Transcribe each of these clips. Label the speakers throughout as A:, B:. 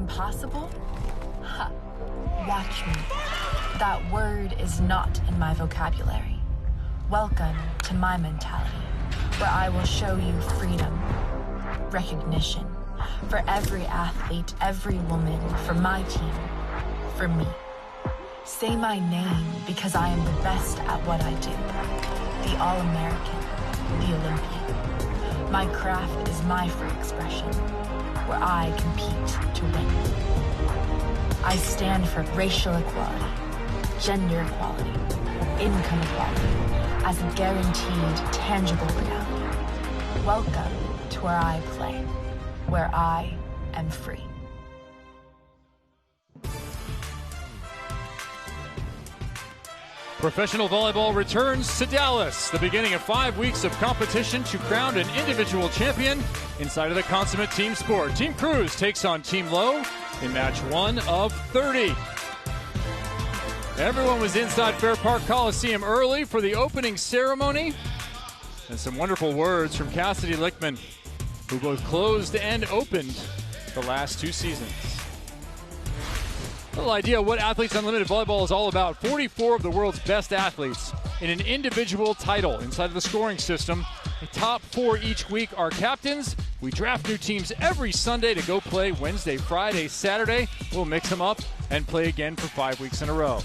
A: impossible? Ha. Watch me. That word is not in my vocabulary. Welcome to my mentality, where I will show you freedom, recognition, for every athlete, every woman, for my team, for me. Say my name because I am the best at what I do. The All-American, the Olympian. My craft is my free expression, where I compete to win. I stand for racial equality, gender equality, income equality, as a guaranteed, tangible reality. Welcome to where I play, where I am free.
B: Professional volleyball returns to Dallas, the beginning of 5 weeks of competition to crown an individual champion inside of the consummate team sport. Team Cruz takes on Team Low in match 1 of 30. Everyone was inside Fair Park Coliseum early for the opening ceremony. And some wonderful words from Cassidy Lichtman, who both closed and opened the last 2 seasons. A little idea of what Athletes Unlimited Volleyball is all about. 44 of the world's best athletes in an individual title inside of the scoring system. The top 4 each week are captains. We draft new teams every Sunday to go play Wednesday, Friday, Saturday. We'll mix them up and play again for 5 weeks in a row.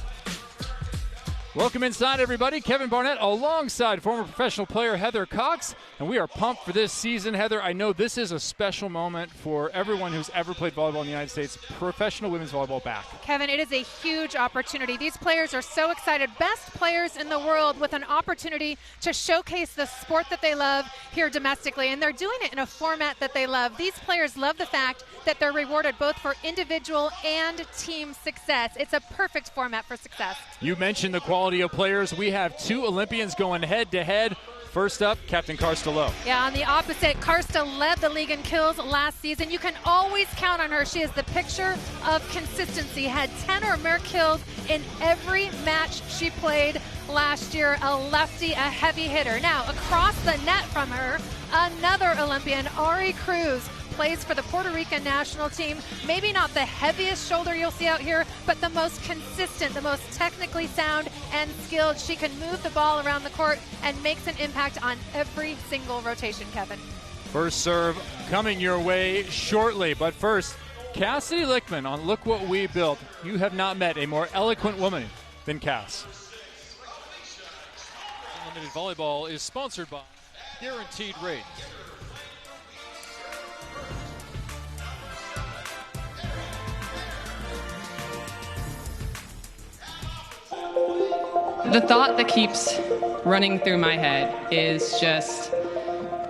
B: Welcome inside, everybody. Kevin Barnett alongside former professional player Heather Cox, and we are pumped for this season. Heather, I know this is a special moment for everyone who's ever played volleyball in the United States, professional women's volleyball back.
C: Kevin, it is a huge opportunity. These players are so excited. Best players in the world with an opportunity to showcase the sport that they love here domestically, and they're doing it in a format that they love. These players love the fact that they're rewarded both for individual and team success. It's a perfect format for success. You mentioned the quality of players. We have 2 Olympians going head-to-head. First up, Captain Karsta Lowe. Yeah, on the opposite, Karsta led the league in kills last season. You can always count on her. She is the picture of consistency. Had 10 or more kills in every match she played last year. A lefty, a heavy hitter. Now, across the net from her, another Olympian, Ari Cruz, plays for the Puerto Rican national team. Maybe not the heaviest shoulder you'll see out here, but the most consistent, the most technically sound and skilled. She can move the ball around the court and makes an impact on every single rotation, Kevin. First serve coming your way shortly, but first, Cassidy Lichtman on Look What We Built. You have not met a more eloquent woman than Cass. Unlimited Volleyball is sponsored by Guaranteed Rate.
D: The thought that keeps running through my head is just,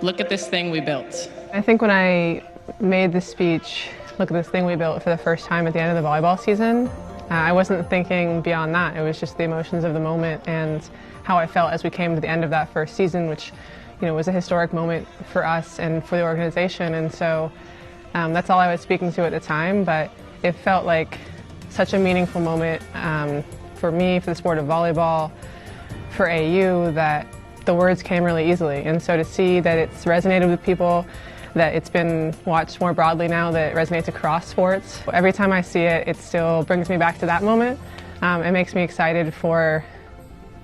D: look at this thing we built.
E: I think when I made this speech, look at this thing we built, for the first time at the end of the volleyball season, I wasn't thinking beyond that. It was just the emotions of the moment and how I felt as we came to the end of that first season, which, you know, was a historic moment for us and for the organization. And so that's all I was speaking to at the time, but it felt like such a meaningful moment for me, for the sport of volleyball, for AU, that the words came really easily. And so to see that it's resonated with people, that it's been watched more broadly now, that it resonates across sports. Every time I see it, it still brings me back to that moment. It makes me excited for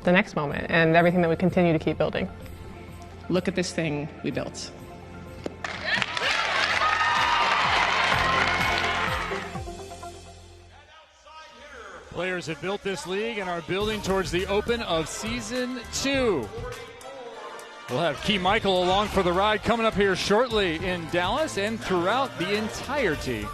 E: the next moment and everything that we continue to keep building.
D: Look at this thing we built.
B: Players have built this league and are building towards the open of Season 2. We'll have Key Michael along for the ride coming up here shortly in Dallas and throughout the entirety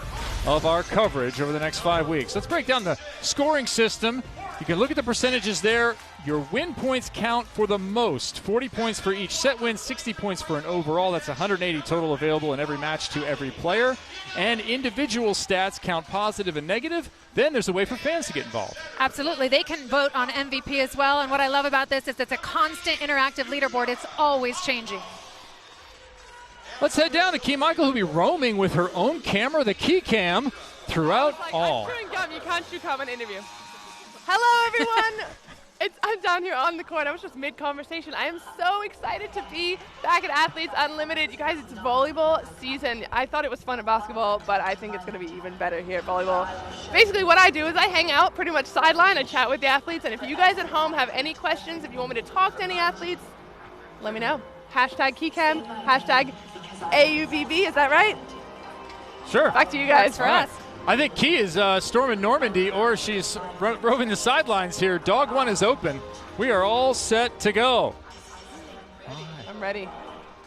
B: of our coverage over the next 5 weeks. Let's break down the scoring system. You can look at the percentages there. Your win points count for the most. 40 points for each set win, 60 points for an overall. That's 180 total available in every match to every player. And individual stats count positive and negative. Then there's a way for fans to get involved. Absolutely. They can vote on MVP as well. And what I love about this is it's a constant interactive leaderboard. It's always changing. Let's head down to Key Michael, who'll be roaming with her own camera, the Key Cam, throughout all.
F: I'm chewing gum. You can't chew gum in an interview. Hello, everyone. I'm down here on the court. I was just mid-conversation. I am so excited to be back at Athletes Unlimited. You guys, it's volleyball season. I thought it was fun at basketball, but I think it's going to be even better here at volleyball. Basically, what I do is I hang out pretty much sideline. I chat with the athletes, and if you guys at home have any questions, if you want me to talk to any athletes, let me know. Hashtag KeyCam, hashtag AUBB, is that right?
B: Sure.
F: Back to you guys.
C: That's for us.
B: I think Key is storming Normandy, or she's roving the sidelines here. Dog 1 is open. We are all set to go.
F: I'm ready.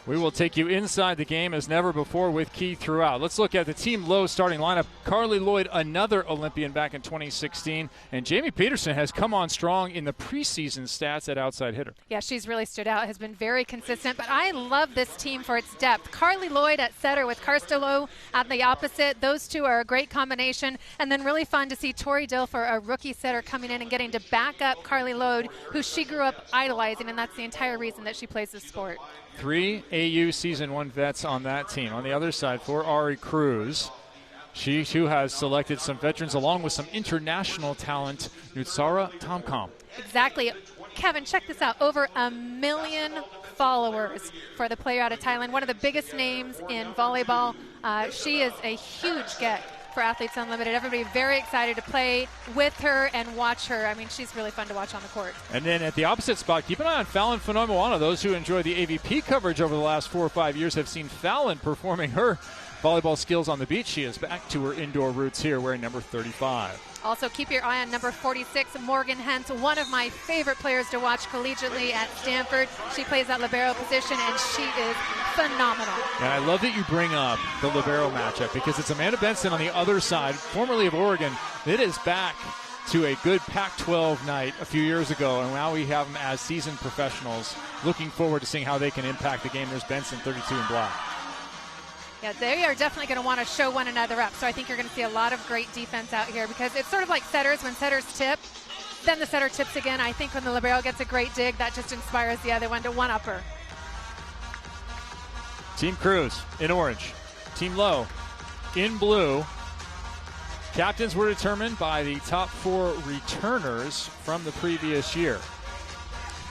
B: We will take you inside the game as never before with Key throughout. Let's look at the Team Low starting lineup. Carly Lloyd, another Olympian back in 2016. And Jamie Peterson has come on strong in the preseason stats at outside hitter.
C: Yeah, she's really stood out, has been very consistent. But I love this team for its depth. Carly Lloyd at setter with Karstelo at the opposite. Those two are a great combination. And then really fun to see Tori Dilfer, a rookie setter, coming in and getting to back up Carly Lloyd, who she grew up idolizing. And that's the entire reason that she plays this sport.
B: 3 AU Season 1 vets on that team. On the other side, for Ari Cruz, she too has selected some veterans along with some international talent, Nutsara Tomcom.
C: Exactly. Kevin, check this out. Over 1 million followers for the player out of Thailand. One of the biggest names in volleyball. She is a huge get for Athletes Unlimited. Everybody very excited to play with her and watch her. I mean, she's really fun to watch on the court.
B: And then at the opposite spot, keep an eye on Fallon Fonoimoana. Those who enjoy the AVP coverage over the last 4 or 5 years have seen Fallon performing her volleyball skills on the beach. She is back to her indoor roots here, wearing number 35.
C: Also, keep your eye on number 46, Morgan Hentz, one of my favorite players to watch collegiately at Stanford. She plays that libero position, and she is phenomenal.
B: And I love that you bring up the libero matchup because it's Amanda Benson on the other side, formerly of Oregon. It is back to a good Pac-12 night a few years ago, and now we have them as seasoned professionals. Looking forward to seeing how they can impact the game. There's Benson, 32 in black.
C: Yeah, they are definitely going to want to show one another up. So I think you're going to see a lot of great defense out here because it's sort of like setters. When setters tip, then the setter tips again. I think when the libero gets a great dig, that just inspires the other one to one-up her.
B: Team Cruz in orange. Team Low in blue. Captains were determined by the top 4 returners from the previous year.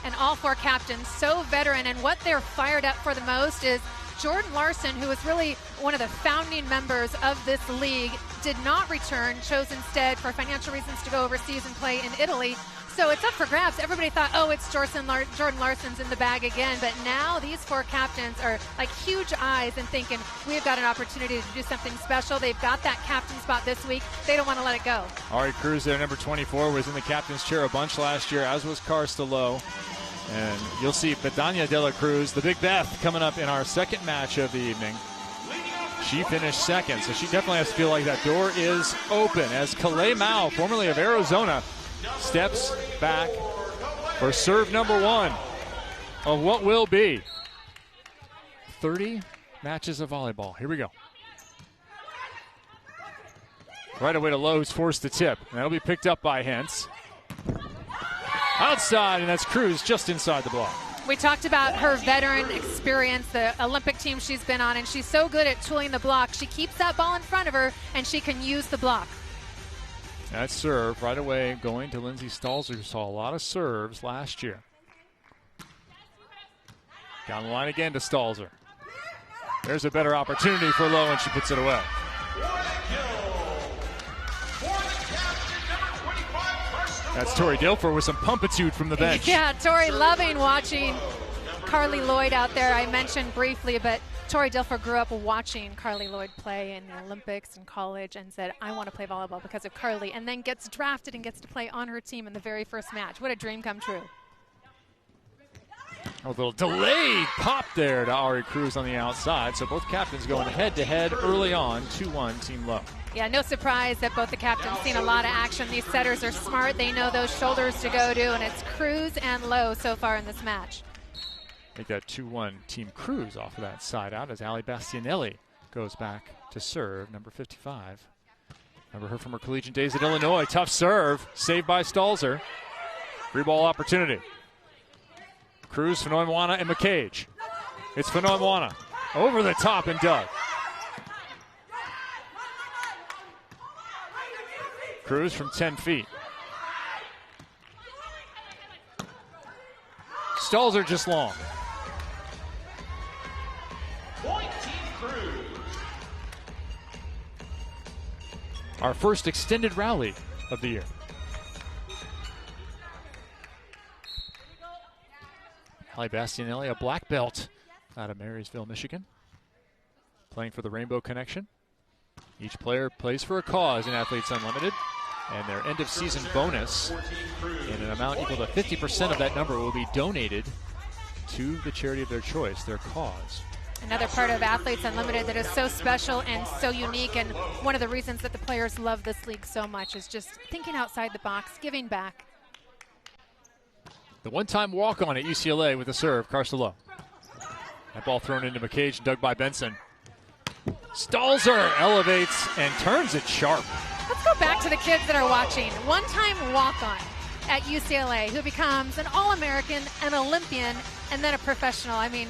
C: And all 4 captains so veteran, and what they're fired up for the most is Jordan Larson, who was really one of the founding members of this league, did not return, chose instead for financial reasons to go overseas and play in Italy. So it's up for grabs. Everybody thought, oh, it's Jordan Larson's in the bag again. But now these 4 captains are like huge eyes and thinking, we've got an opportunity to do something special. They've got that captain spot this week. They don't want to let it go.
B: Ari Cruz there, number 24, was in the captain's chair a bunch last year, as was Karstelo. And you'll see Betania de la Cruz, the Big Beth, coming up in our second match of the evening. She finished second, so she definitely has to feel like that door is open as Kalei Mao, formerly of Arizona, steps back for serve number 1 of what will be 30 matches of volleyball. Here we go. Right away to Lowe, who's forced to tip. And that'll be picked up by Hentz. Outside, and that's Cruz just inside the block.
C: We talked about her veteran experience, the Olympic team she's been on, and she's so good at tooling the block. She keeps that ball in front of her, and she can use the block.
B: That serve right away going to Lindsay Stalzer, who saw a lot of serves last year. Down the line again to Stalzer. There's a better opportunity for Lowe, and she puts it away. That's Tori Dilfer with some pumpitude from the bench.
C: Yeah, Tori loving watching Carly Lloyd out there. I mentioned briefly, but Tori Dilfer grew up watching Carly Lloyd play in the Olympics and college and said, I want to play volleyball because of Carly, and then gets drafted and gets to play on her team in the very first match. What a dream come true.
B: A little delayed pop there to Ari Cruz on the outside. So both captains going head-to-head early on, 2-1 Team Low.
C: Yeah, no surprise that both the captains seen a lot of action. These setters are smart. They know those shoulders to go to, and it's Cruz and Lowe so far in this match.
B: Make that 2-1 Team Cruz off of that side out as Ali Bastianelli goes back to serve, number 55. Remember her from her collegiate days at Illinois. Tough serve, saved by Stalzer. Free ball opportunity. Cruz, Fonoimoana, and McCage. It's Fonoimoana over the top and dug. Cruz from 10 feet. Stalls are just long. Our first extended rally of the year. Hallie Bastianelli, a black belt out of Marysville, Michigan, playing for the Rainbow Connection. Each player plays for a cause in Athletes Unlimited, and their end-of-season bonus in an amount equal to 50% of that number will be donated to the charity of their choice, their cause.
C: Another part of Athletes Unlimited that is so special and so unique, and one of the reasons that the players love this league so much is just thinking outside the box, giving back.
B: The one-time walk-on at UCLA with the serve, Carcelo. That ball thrown into McCage, dug by Benson. Stalzer elevates and turns it sharp.
C: Let's go back to the kids that are watching. One-time walk-on at UCLA who becomes an All-American, an Olympian, and then a professional. I mean,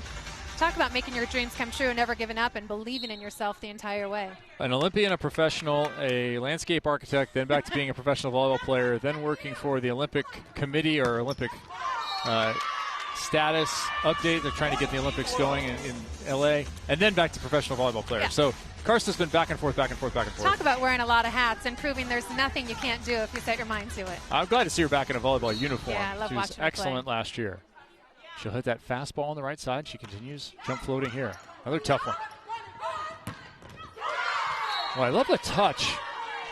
C: talk about making your dreams come true and never giving up and believing in yourself the entire way.
B: An Olympian, a professional, a landscape architect, then back to being a professional volleyball player, then working for the Olympic Committee or Olympic status update. They're trying to get the Olympics going in LA, and then back to professional volleyball player. Yeah. So Karsta's been back and forth, back and forth, back and forth.
C: Talk about wearing a lot of hats and proving there's nothing you can't do if you set your mind to it.
B: I'm glad to see her back in a volleyball uniform.
C: Yeah, I love
B: she
C: watching
B: was
C: her
B: excellent
C: play.
B: Last year. She'll hit that fastball on the right side. She continues jump floating here. Another tough one. Well, I love the touch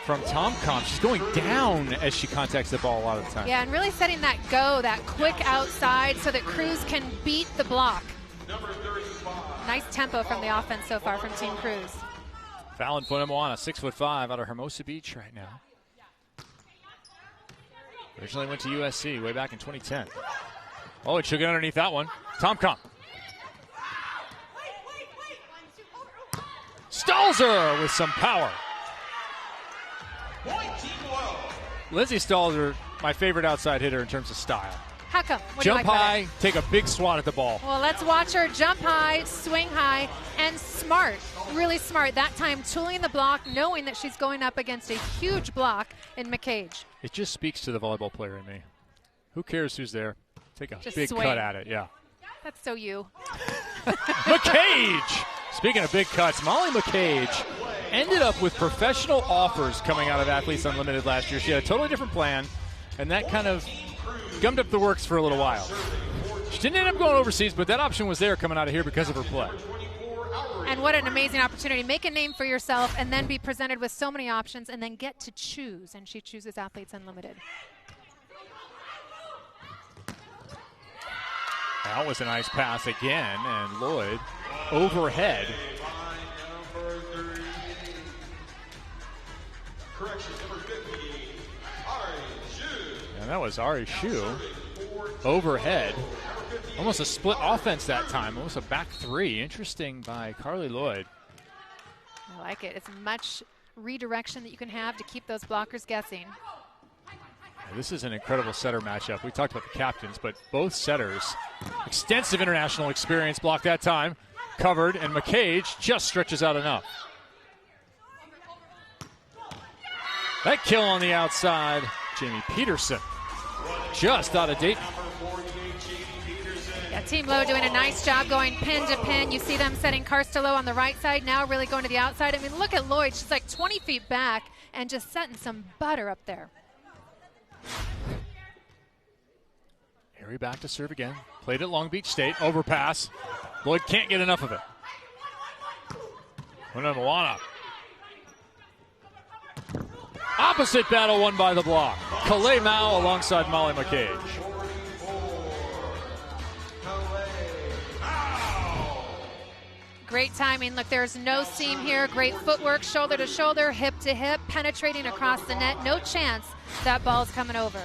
B: from Tom. She's going down as she contacts the ball a lot of the time.
C: Yeah, and really setting that go, that quick outside so that Cruz can beat the block. Nice tempo from the offense so far from Team Cruz.
B: Fallon Funemoana, 6'5", out of Hermosa Beach right now. Originally went to USC way back in 2010. Oh, it should get underneath that one. Tom. Stalzer with some power. Lindsay Stalzer, my favorite outside hitter in terms of style.
C: How come?
B: Jump high, take a big swat at the ball.
C: Well, let's watch her jump high, swing high, and smart. Really smart. That time tooling the block, knowing that she's going up against a huge block in McCage.
B: It just speaks to the volleyball player in me. Who cares who's there? Take a
C: just
B: big
C: swing.
B: cut at it, yeah.
C: That's so you.
B: McCage! Speaking of big cuts, Molly McCage ended up with professional offers coming out of Athletes Unlimited last year. She had a totally different plan, and that kind of gummed up the works for a little while. She didn't end up going overseas, but that option was there coming out of here because of her play.
C: And what an amazing opportunity. Make a name for yourself and then be presented with so many options and then get to choose. And she chooses Athletes Unlimited.
B: That was a nice pass again, and Lloyd overhead. And that was Ari Shu overhead. Almost a split offense that time, almost a back three. Interesting by Carly Lloyd.
C: I like it. It's much redirection that you can have to keep those blockers guessing.
B: This is an incredible setter matchup. We talked about the captains, but both setters, extensive international experience, blocked that time, covered, and McCage just stretches out enough. That kill on the outside, Jamie Peterson, just out of date.
C: Yeah, Team Low doing a nice job going pin to pin. You see them setting Carcelo on the right side, now really going to the outside. I mean, look at Lloyd. She's like 20 feet back and just setting some butter up there.
B: Harry back to serve again. Played at Long Beach State. Overpass. Lloyd can't get enough of it. Moana. Opposite battle won by the block. Kalei Mao alongside Molly McCage.
C: Great timing. Look, there's no seam here. Great footwork, shoulder to shoulder, hip to hip, penetrating across the net. No chance that ball's coming over.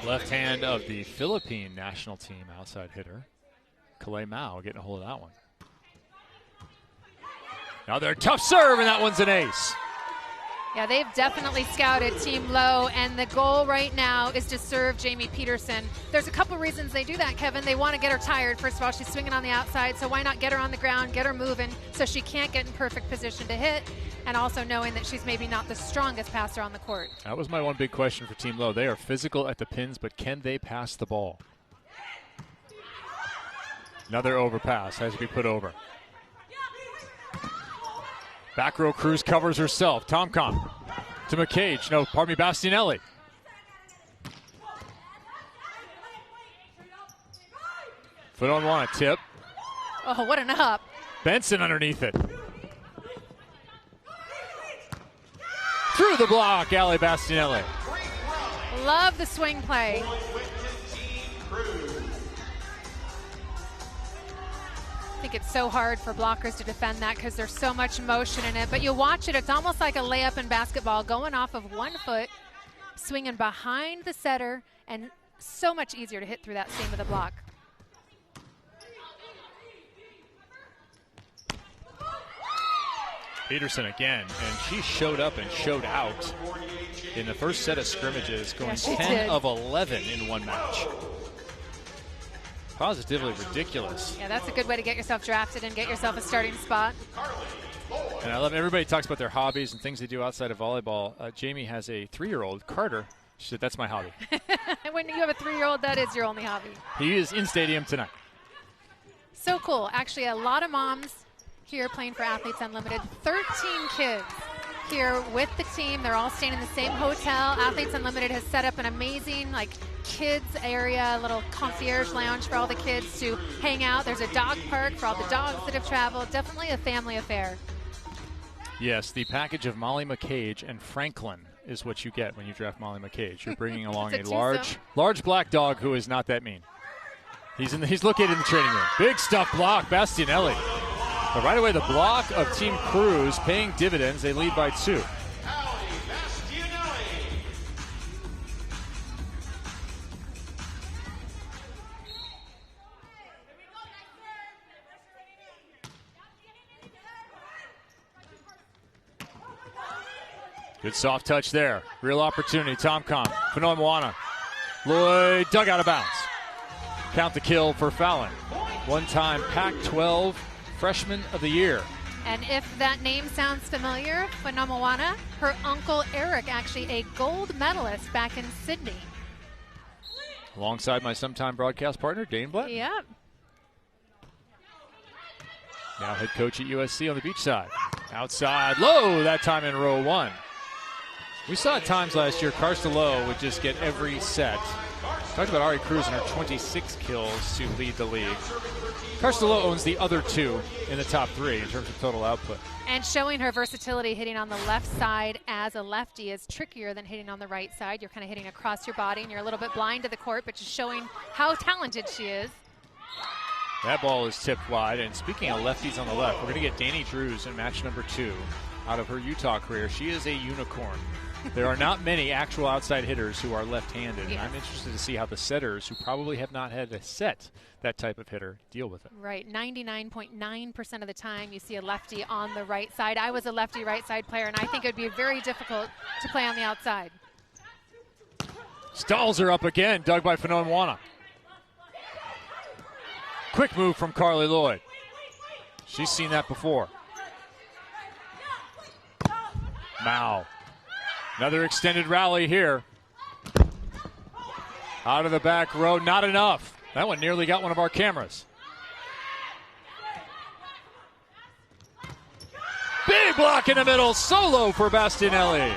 B: Left hand of the Philippine national team outside hitter. Kalei Mao getting a hold of that one. Now they're tough serve, and that one's an ace.
C: Yeah, they've definitely scouted Team Low, and the goal right now is to serve Jamie Peterson. There's a couple reasons they do that, Kevin. They want to get her tired. First of all, she's swinging on the outside, so why not get her on the ground, get her moving so she can't get in perfect position to hit, and also knowing that she's maybe not the strongest passer on the court.
B: That was my one big question for Team Low. They are physical at the pins, but can they pass the ball? Another overpass has to be put over. Back row Cruz covers herself. Tomcom to McCage. No, pardon me, Bastianelli. Foot on one, a tip.
C: Oh, what an up.
B: Benson underneath it. Through the block, Ali Bastianelli.
C: Love the swing play. I think it's so hard for blockers to defend that because there's so much motion in it. But you watch it, it's almost like a layup in basketball, going off of 1 foot, swinging behind the setter, and so much easier to hit through that seam of the block.
B: Peterson again, and she showed up and showed out in the first set of scrimmages, going 10 of 11 in one match. Positively ridiculous.
C: Yeah, that's a good way to get yourself drafted and get yourself a starting spot.
B: And I love everybody talks about their hobbies and things they do outside of volleyball. Jamie has a 3-year-old, Carter. She said, that's my hobby.
C: When you have a 3-year-old, that is your only hobby.
B: He is in stadium tonight.
C: So cool. Actually, a lot of moms here playing for Athletes Unlimited. 13 kids here with the team. They're all staying in the same hotel. Athletes Unlimited has set up an amazing kids area, a little concierge lounge for all the kids to hang out. There's a dog park for all the dogs that have traveled. Definitely a family affair.
B: Yes, the package of Molly McCage and Franklin is what you get when you draft Molly McCage. You're bringing along a large black dog who is not that mean. He's located in the training room. Big stuff block, Bastianelli. But right away, the block of Team Cruz paying dividends. They lead by 2. Good soft touch there. Real opportunity. Tomcom. Fanoa Moana. Lloyd dug out of bounds. Count the kill for Fallon. One-time Pac-12 Freshman of the Year.
C: And if that name sounds familiar, Fanoa Moana, her uncle Eric, actually a gold medalist back in Sydney.
B: Alongside my sometime broadcast partner, Dane Blatt.
C: Yep.
B: Now head coach at USC on the beach side. Outside, low, that time in row 1. We saw at times last year, Karsta Lowe would just get every set. Talked about Ari Cruz and her 26 kills to lead the league. Karsta Lowe owns the other 2 in the top 3 in terms of total output.
C: And showing her versatility, hitting on the left side as a lefty is trickier than hitting on the right side. You're kind of hitting across your body and you're a little bit blind to the court, but just showing how talented she is.
B: That ball is tipped wide. And speaking of lefties on the left, we're going to get Danny Drews in match number 2 out of her Utah career. She is a unicorn. There are not many actual outside hitters who are left-handed, and I'm interested to see how the setters, who probably have not had to set that type of hitter, deal with it.
C: Right, 99.9% of the time you see a lefty on the right side. I was a lefty right side player, and I think it would be very difficult to play on the outside.
B: Stalls are up again, dug by Fanoa Moana. Quick move from Carly Lloyd. She's seen that before. Mao. Another extended rally here. Out of the back row, not enough. That one nearly got one of our cameras. Big block in the middle, solo for Bastianelli.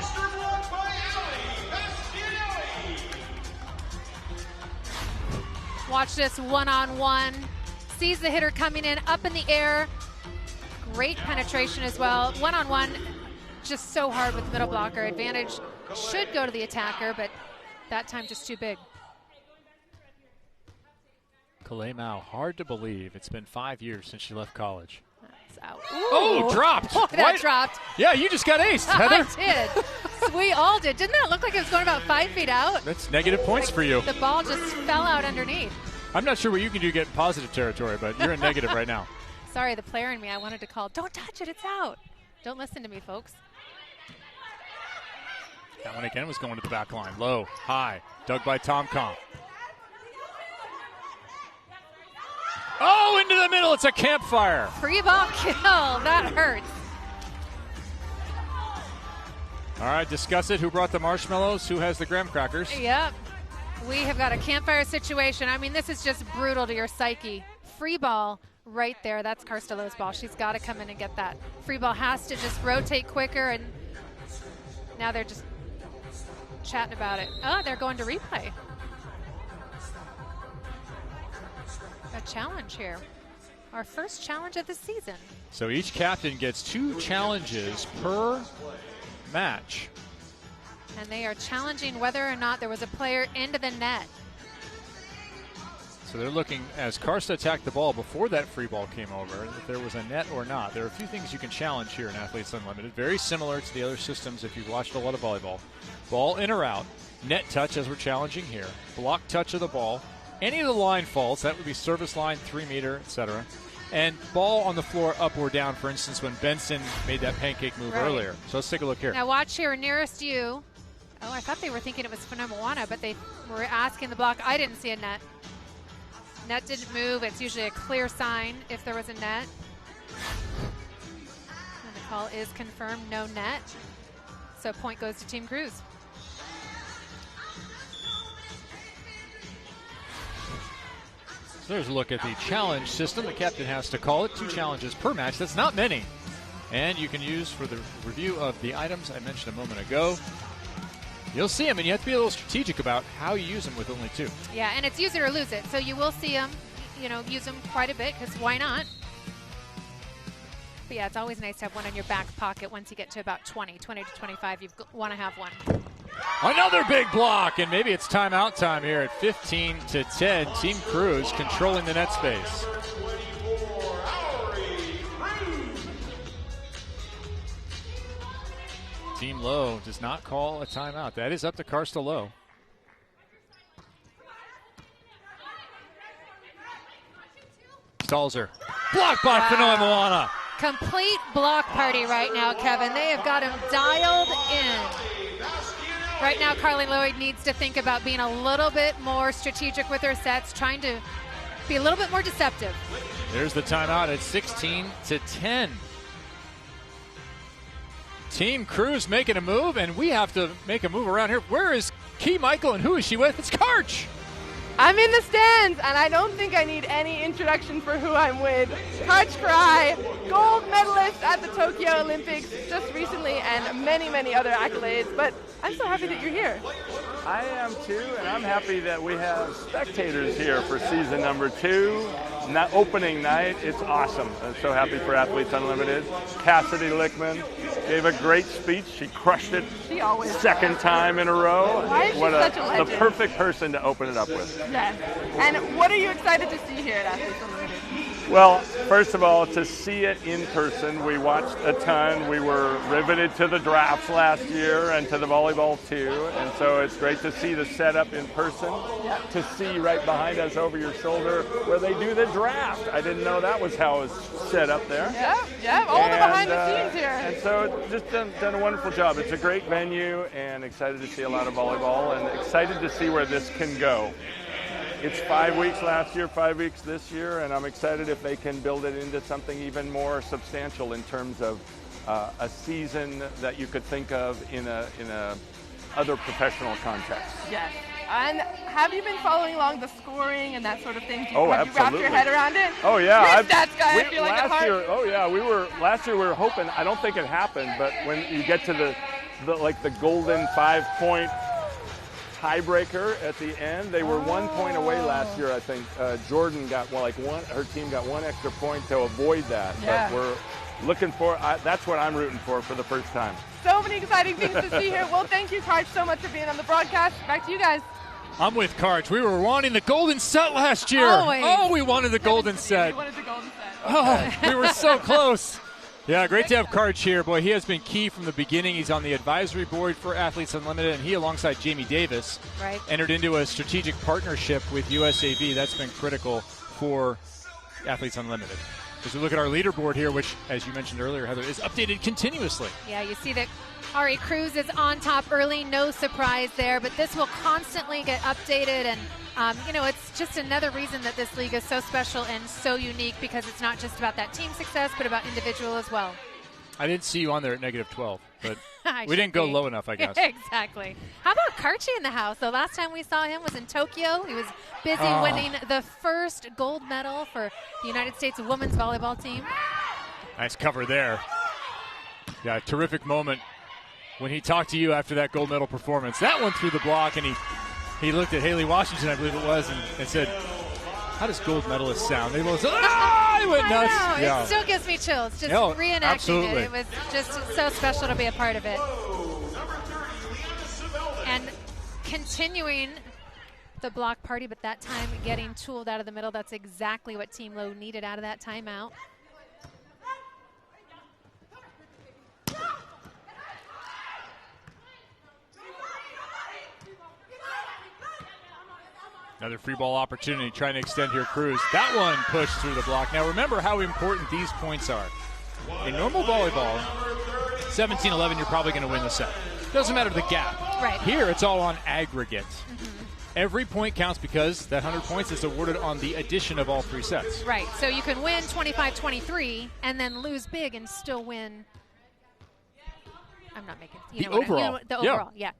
C: Watch this one-on-one. Sees the hitter coming in, up in the air. Great penetration as well. One-on-one. Just so hard with middle blocker. Advantage should go to the attacker, but that time just too big.
B: Kalei Mao, hard to believe. It's been 5 years since she left college.
C: That's out.
B: Oh, dropped.
C: Oh, that dropped.
B: Yeah, you just got aced, Heather.
C: I did. We all did. Didn't that look like it was going about 5 feet out?
B: That's negative points for you.
C: The ball just fell out underneath.
B: I'm not sure what you can do to get in positive territory, but you're in negative right now.
C: Sorry, the player in me, I wanted to call, don't touch it, it's out. Don't listen to me, folks.
B: That one again was going to the back line. Low, high, dug by Tomcom. Oh, into the middle, it's a campfire.
C: Free ball kill, that hurts.
B: All right, discuss it. Who brought the marshmallows? Who has the graham crackers?
C: Yep. We have got a campfire situation. I mean, this is just brutal to your psyche. free ball right there. That's Carstello's ball. She's got to come in and get that. Free ball has to just rotate quicker, and now they're just chatting about it. Oh, they're going to replay. A challenge here. Our first challenge of the season.
B: So each captain gets 2 challenges per match.
C: And they are challenging whether or not there was a player into the net.
B: So they're looking, as Karsta attacked the ball before that free ball came over, if there was a net or not. There are a few things you can challenge here in Athletes Unlimited, very similar to the other systems if you've watched a lot of volleyball. Ball in or out, net touch as we're challenging here, block touch of the ball, any of the line faults, that would be service line, 3 meter, etc. And ball on the floor up or down, for instance, when Benson made that pancake move earlier. So let's take a look here.
C: Now watch here, nearest you. Oh, I thought they were thinking it was Moana, but they were asking the block. I didn't see a net. Net didn't move. It's usually a clear sign if there was a net. And the call is confirmed, no net. So point goes to Team Cruz.
B: So there's a look at the challenge system. The captain has to call it 2 challenges per match. That's not many. And you can use for the review of the items I mentioned a moment ago. You'll see them, and you have to be a little strategic about how you use them with only 2.
C: Yeah, and it's use it or lose it. So you will see them, use them quite a bit, because why not? But yeah, it's always nice to have one in your back pocket once you get to about 20 to 25. You want to have one.
B: Another big block, and maybe it's timeout time here at 15-10. Team Cruz controlling the net space. Team Low does not call a timeout. That is up to Karsta Low. Stalzer. Blocked by Fanoa Moana.
C: Complete block party right now, Kevin. They have got him dialed in. Right now, Carly Lloyd needs to think about being a little bit more strategic with her sets, trying to be a little bit more deceptive.
B: There's the timeout at 16-10. Team Cruz making a move, and we have to make a move around here. Where is Key Michael, and who is she with? It's Karch.
F: I'm in the stands, and I don't think I need any introduction for who I'm with. Karch Karai, gold medalist at the Tokyo Olympics just recently, and many, many other accolades. But I'm so happy that you're here.
G: I am too, and I'm happy that we have spectators here for season number 2. Opening night, it's awesome. I'm so happy for Athletes Unlimited. Cassidy Lickman gave a great speech. She crushed it.
F: She always
G: second time in a row.
F: Why is she such a legend?
G: The perfect person to open it up with.
F: Yes. And what are you excited to see here at Athletes Unlimited?
G: Well, first of all, to see it in person, we watched a ton. We were riveted to the drafts last year and to the volleyball too, and so it's great to see the setup in person, to see right behind us over your shoulder where they do the draft. I didn't know that was how it was set up there.
F: Yeah, all the behind the scenes here.
G: And so just done a wonderful job. It's a great venue, and excited to see a lot of volleyball, and excited to see where this can go. It's 5 weeks last year, 5 weeks this year, and I'm excited if they can build it into something even more substantial in terms of a season that you could think of in a other professional context.
F: Yes. And have you been following along the scoring and that sort of thing?
G: Oh,
F: have
G: absolutely.
F: you wrapped your head around it?
G: Oh, yeah.
F: You're a stats guy, I feel like at heart.
G: Last year we were hoping, I don't think it happened, but when you get to the golden 5-point tiebreaker at the end, they were 1 point away last year, I think. Jordan got her team got 1 extra point to avoid that.
F: Yeah.
G: But we're looking for, that's what I'm rooting for the first time.
F: So many exciting things to see here. Well, thank you, Karch, so much for being on the broadcast. Back to you guys.
B: I'm with Karch. We were wanting the golden set last year.
C: Always.
B: Oh, we wanted the golden set.
F: We wanted the golden set.
B: Oh, we were so close. Yeah, great to have Karch here. Boy, he has been key from the beginning. He's on the advisory board for Athletes Unlimited, and he, alongside Jamie Davis, entered into a strategic partnership with USAV. That's been critical for Athletes Unlimited. As we look at our leaderboard here, which, as you mentioned earlier, Heather, is updated continuously.
C: Yeah, you see that Ari Cruz is on top early. No surprise there, but this will constantly get updated, and it's just another reason that this league is so special and so unique, because it's not just about that team success, but about individual as well.
B: I didn't see you on there at -12, but We didn't go low enough, I guess.
C: Exactly. How about Karchi in the house? The last time we saw him was in Tokyo. He was busy winning the first gold medal for the United States women's volleyball team.
B: Nice cover there. Yeah, terrific moment when he talked to you after that gold medal performance. That one through the block, and he looked at Haley Washington, I believe it was, and said, how does gold medalist sound? They both said, he went nuts.
C: I know. Yeah. It still gives me chills just reenacting
B: absolutely.
C: it. It was just so special to be a part of it. And continuing the block party, but that time getting tooled out of the middle. That's exactly what Team Low needed out of that timeout.
B: Another free ball opportunity trying to extend here, Cruz. That one pushed through the block. Now remember how important these points are. In normal volleyball, 17-11, you're probably going to win the set. Doesn't matter the gap.
C: Right.
B: Here, it's all on aggregate. Every point counts because that 100 points is awarded on the addition of all 3 sets.
C: Right. So you can win 25-23 and then lose big and still win. I'm not making
B: the overall.
C: The overall, yeah.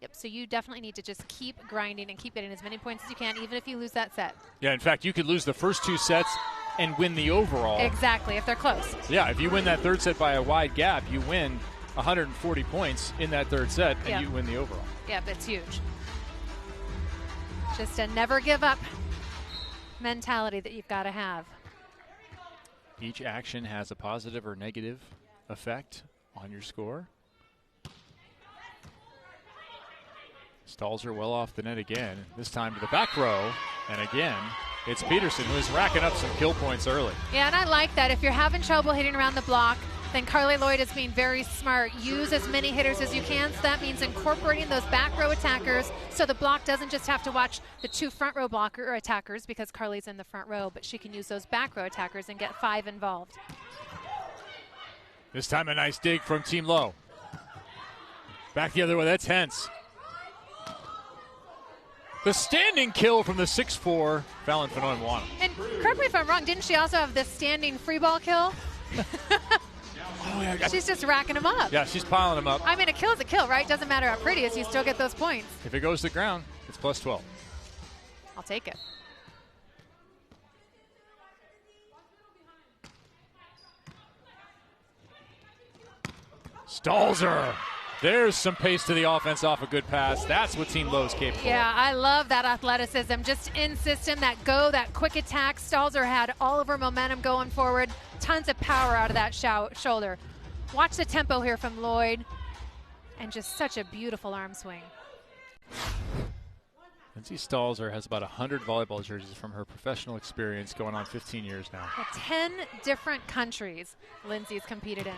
C: Yep, so you definitely need to just keep grinding and keep getting as many points as you can, even if you lose that set.
B: Yeah, in fact, you could lose the first 2 sets and win the overall.
C: Exactly, if they're close.
B: Yeah, if you win that 3rd set by a wide gap, you win 140 points in that 3rd set, and you win the overall.
C: Yep, it's huge. Just a never give up mentality that you've got to have.
B: Each action has a positive or negative effect on your score. Stalzer well off the net again, this time to the back row, and again, it's Peterson who is racking up some kill points early.
C: Yeah, and I like that. If you're having trouble hitting around the block, then Carly Lloyd is being very smart. Use as many hitters as you can, so that means incorporating those back row attackers so the block doesn't just have to watch the 2 front row blocker or attackers because Carly's in the front row, but she can use those back row attackers and get 5 involved.
B: This time a nice dig from Team Low. Back the other way, that's Hentz. The standing kill from the 6'4", Fallon Fanoy-Moana.
C: And correct me if I'm wrong, didn't she also have this standing free ball kill?
B: Oh, yeah,
C: she's just racking them up.
B: Yeah, she's piling them up.
C: I mean, a kill is a kill, right? Doesn't matter how pretty it is, you still get those points.
B: If it goes to the ground, it's plus 12.
C: I'll take it.
B: Stalzer. There's some pace to the offense off a good pass. That's what Team Low's capable of.
C: Yeah, I love that athleticism. Just in system, that go, that quick attack. Stalzer had all of her momentum going forward. Tons of power out of that shoulder. Watch the tempo here from Lloyd. And just such a beautiful arm swing.
B: Lindsay Stalzer has about 100 volleyball jerseys from her professional experience going on 15 years now.
C: 10 different countries Lindsay's competed in.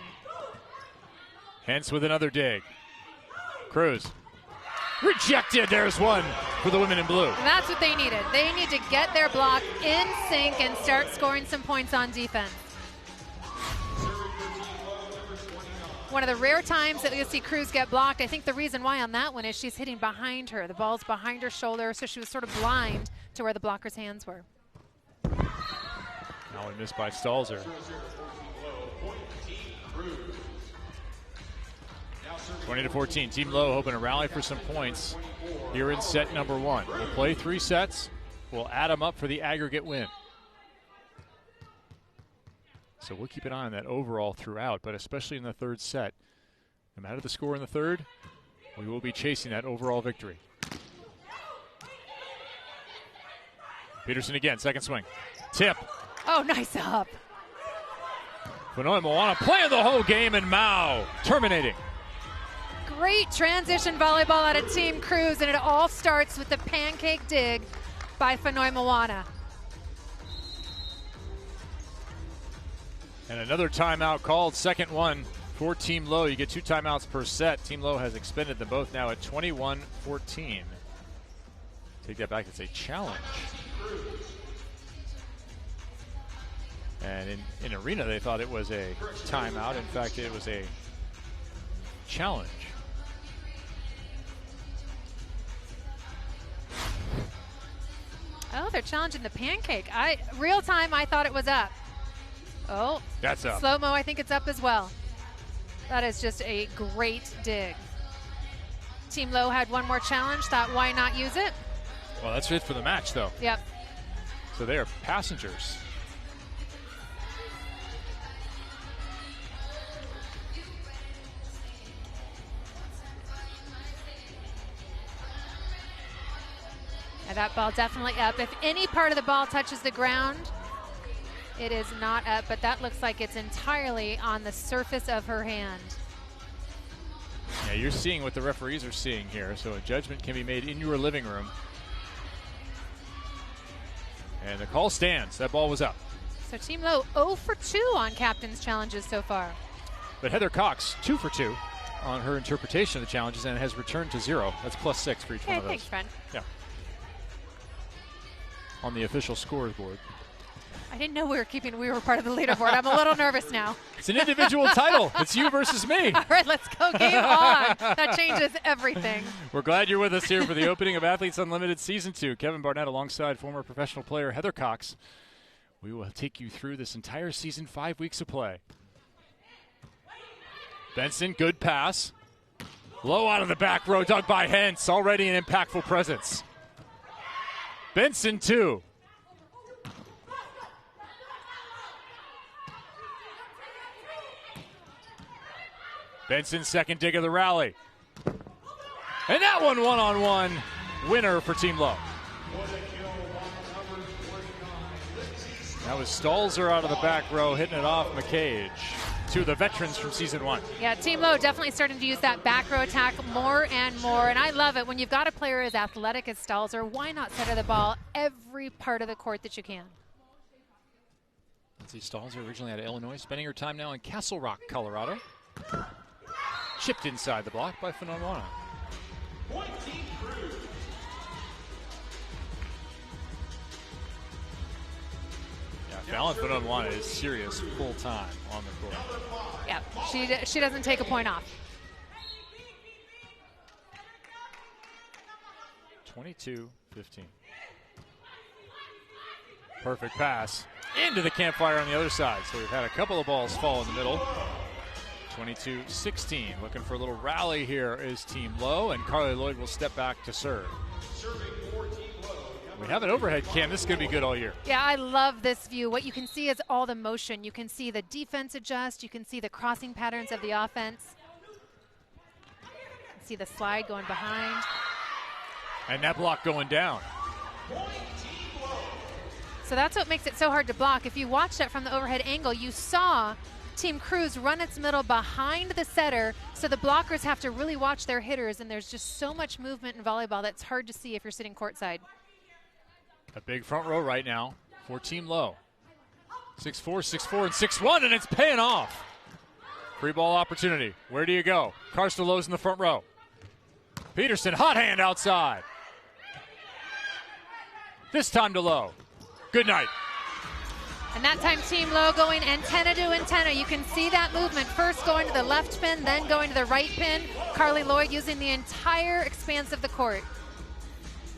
B: Hentz with another dig. Cruz. Rejected. There's one for the women in blue.
C: And that's what they needed. They need to get their block in sync and start scoring some points on defense. One of the rare times that you'll see Cruz get blocked. I think the reason why on that one is she's hitting behind her. The ball's behind her shoulder, so she was sort of blind to where the blocker's hands were.
B: Now we missed by Stalzer. 20-14. Team Low hoping to rally for some points here in set number 1. We'll play 3 sets. We'll add them up for the aggregate win. So we'll keep an eye on that overall throughout, but especially in the 3rd set. No matter the score in the 3rd, we will be chasing that overall victory. Peterson again, second swing. Tip.
C: Oh, nice up.
B: Fanoy-Moana playing the whole game, and Mao terminating.
C: Great transition volleyball out of Team Cruz, and it all starts with the pancake dig by Fanoy-Moana.
B: And another timeout called, second one for Team Low. You get 2 timeouts per set. Team Low has expended them both now at 21-14. Take that back, it's a challenge. And in arena, they thought it was a timeout. In fact, it was a challenge.
C: Oh, they're challenging the pancake. Real time, I thought it was up. Oh,
B: that's up.
C: Slow-mo, I think it's up as well. That is just a great dig. Team Low had one more challenge, thought why not use it?
B: Well, that's it for the match, though.
C: Yep.
B: So they are passengers.
C: Yeah, that ball definitely up. If any part of the ball touches the ground, it is not up, but that looks like it's entirely on the surface of her hand.
B: Yeah, you're seeing what the referees are seeing here, so a judgment can be made in your living room. And the call stands. That ball was up.
C: So Team Low 0 for 2 on captain's challenges so far.
B: But Heather Cox 2 for 2 on her interpretation of the challenges and has returned to 0. That's +6 for each one of those.
C: Thanks, friend.
B: Yeah. On the official scoreboard.
C: I didn't know we were part of the leaderboard. I'm a little nervous now.
B: It's an individual title. It's you versus me.
C: All right, let's go game on. That changes everything.
B: We're glad you're with us here for the opening of Athletes Unlimited Season 2. Kevin Barnett alongside former professional player Heather Cox. We will take you through this entire season, 5 weeks of play. Benson, good pass. Low out of the back row, dug by Hentz. Already an impactful presence. Benson, 2. Benson's second dig of the rally. And that one-on-one winner for Team Low. That was Stalzer out of the back row, hitting it off McCage. Two of the veterans from season 1.
C: Yeah, Team Low definitely starting to use that back row attack more and more, and I love it. When you've got a player as athletic as Stalzer, why not center the ball every part of the court that you can?
B: Let's see, Stalzer originally out of Illinois, spending her time now in Castle Rock, Colorado. Chipped inside the block by Fanonwana. Yeah, Fallon Fanonwana is serious full-time on the court.
C: Yeah, she doesn't take a point off.
B: 22-15. Perfect pass into the campfire on the other side. So we've had a couple of balls fall in the middle. 22-16. Looking for a little rally here is Team Low, and Carly Lloyd will step back to serve. We have an overhead cam. This is going to be good all year.
C: Yeah, I love this view. What you can see is all the motion. You can see the defense adjust. You can see the crossing patterns of the offense. You can see the slide going behind.
B: And that block going down.
C: So that's what makes it so hard to block. If you watch that from the overhead angle, you saw Team Cruz run its middle behind the setter, so the blockers have to really watch their hitters, and there's just so much movement in volleyball that's hard to see if you're sitting courtside.
B: A big front row right now for Team Low. 6-4, 6-4, and 6-1, and it's paying off. Free ball opportunity. Where do you go? Karsta Low's in the front row. Peterson, hot hand outside. This time to Low. Good night.
C: And that time Team Low going antenna to antenna. You can see that movement. First going to the left pin, then going to the right pin. Carly Lloyd using the entire expanse of the court.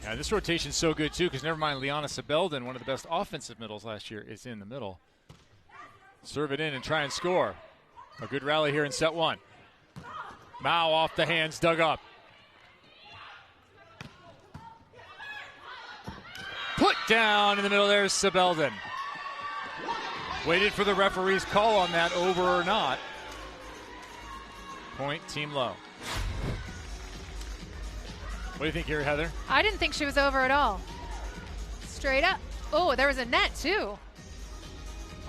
B: Yeah, this rotation's so good, too, because never mind Liana Sabelden, one of the best offensive middles last year, is in the middle. Serve it in and try and score. A good rally here in set 1. Mao off the hands, dug up. Put down in the middle, there's Sabelden. Waited for the referee's call on that, over or not. Point, Team Low. What do you think here, Heather?
C: I didn't think she was over at all. Straight up. Oh, there was a net, too.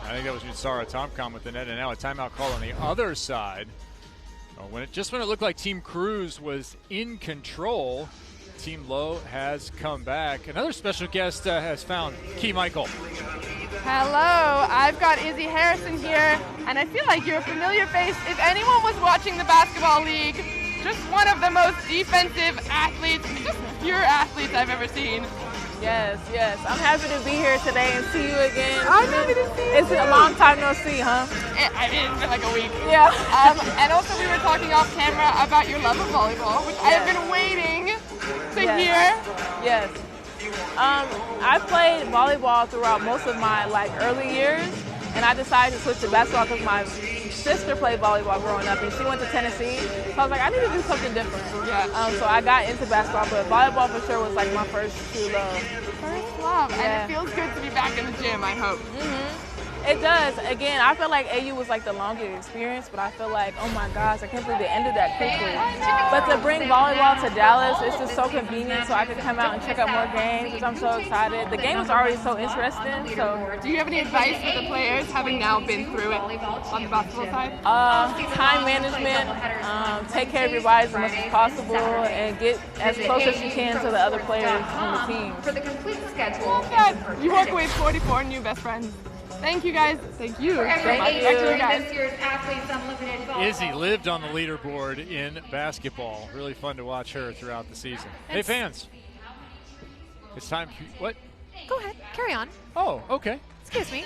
B: I think that was Sarah Tomcom with the net, and now a timeout call on the other side. When it looked like Team Cruz was in control, Team Low has come back. Another special guest has found Key Michael.
F: Hello, I've got Izzy Harrison here, and I feel like you're a familiar face. If anyone was watching the basketball league, just one of the most defensive athletes, just pure athletes I've ever seen.
H: Yes, yes. I'm happy to be here today and see you again.
F: I'm happy to see you.
H: It's been a long time no see, huh?
F: It's been like a week.
H: Yeah.
F: And also we were talking off camera about your love of volleyball, which I have been waiting to hear.
H: Yes. I played volleyball throughout most of my early years, And I decided to switch to basketball because my sister played volleyball growing up, and she went to Tennessee. So I was like, I need to do something different.
F: Yeah.
H: So I got into basketball, but volleyball for sure was like my first true love.
F: First love.
H: Yeah.
F: And it feels good to be back in the gym, I hope.
H: It does. Again, I feel like AU was like the longest experience, but I feel like, oh my gosh, I can't believe they ended that quickly. But to bring volleyball to Dallas, it's just so convenient, so I could come out and check out more games, which I'm so excited. The game is already so interesting. So,
F: do you have any advice for the players, having now been through it on the basketball side?
H: Time management, take care of your body as much as possible, and get as close as you can to the other players on the team.
A: For the complete schedule,
F: You walk away with 44 new best friends. Thank you guys. Thank you.
H: Thank you.
A: This year's Athletes Unlimited volleyball.
B: Izzy lived on the leaderboard in basketball. Really fun to watch her throughout the season. Hey, fans. It's time for what?
C: Go ahead. Carry on.
B: Oh, okay.
C: Excuse me.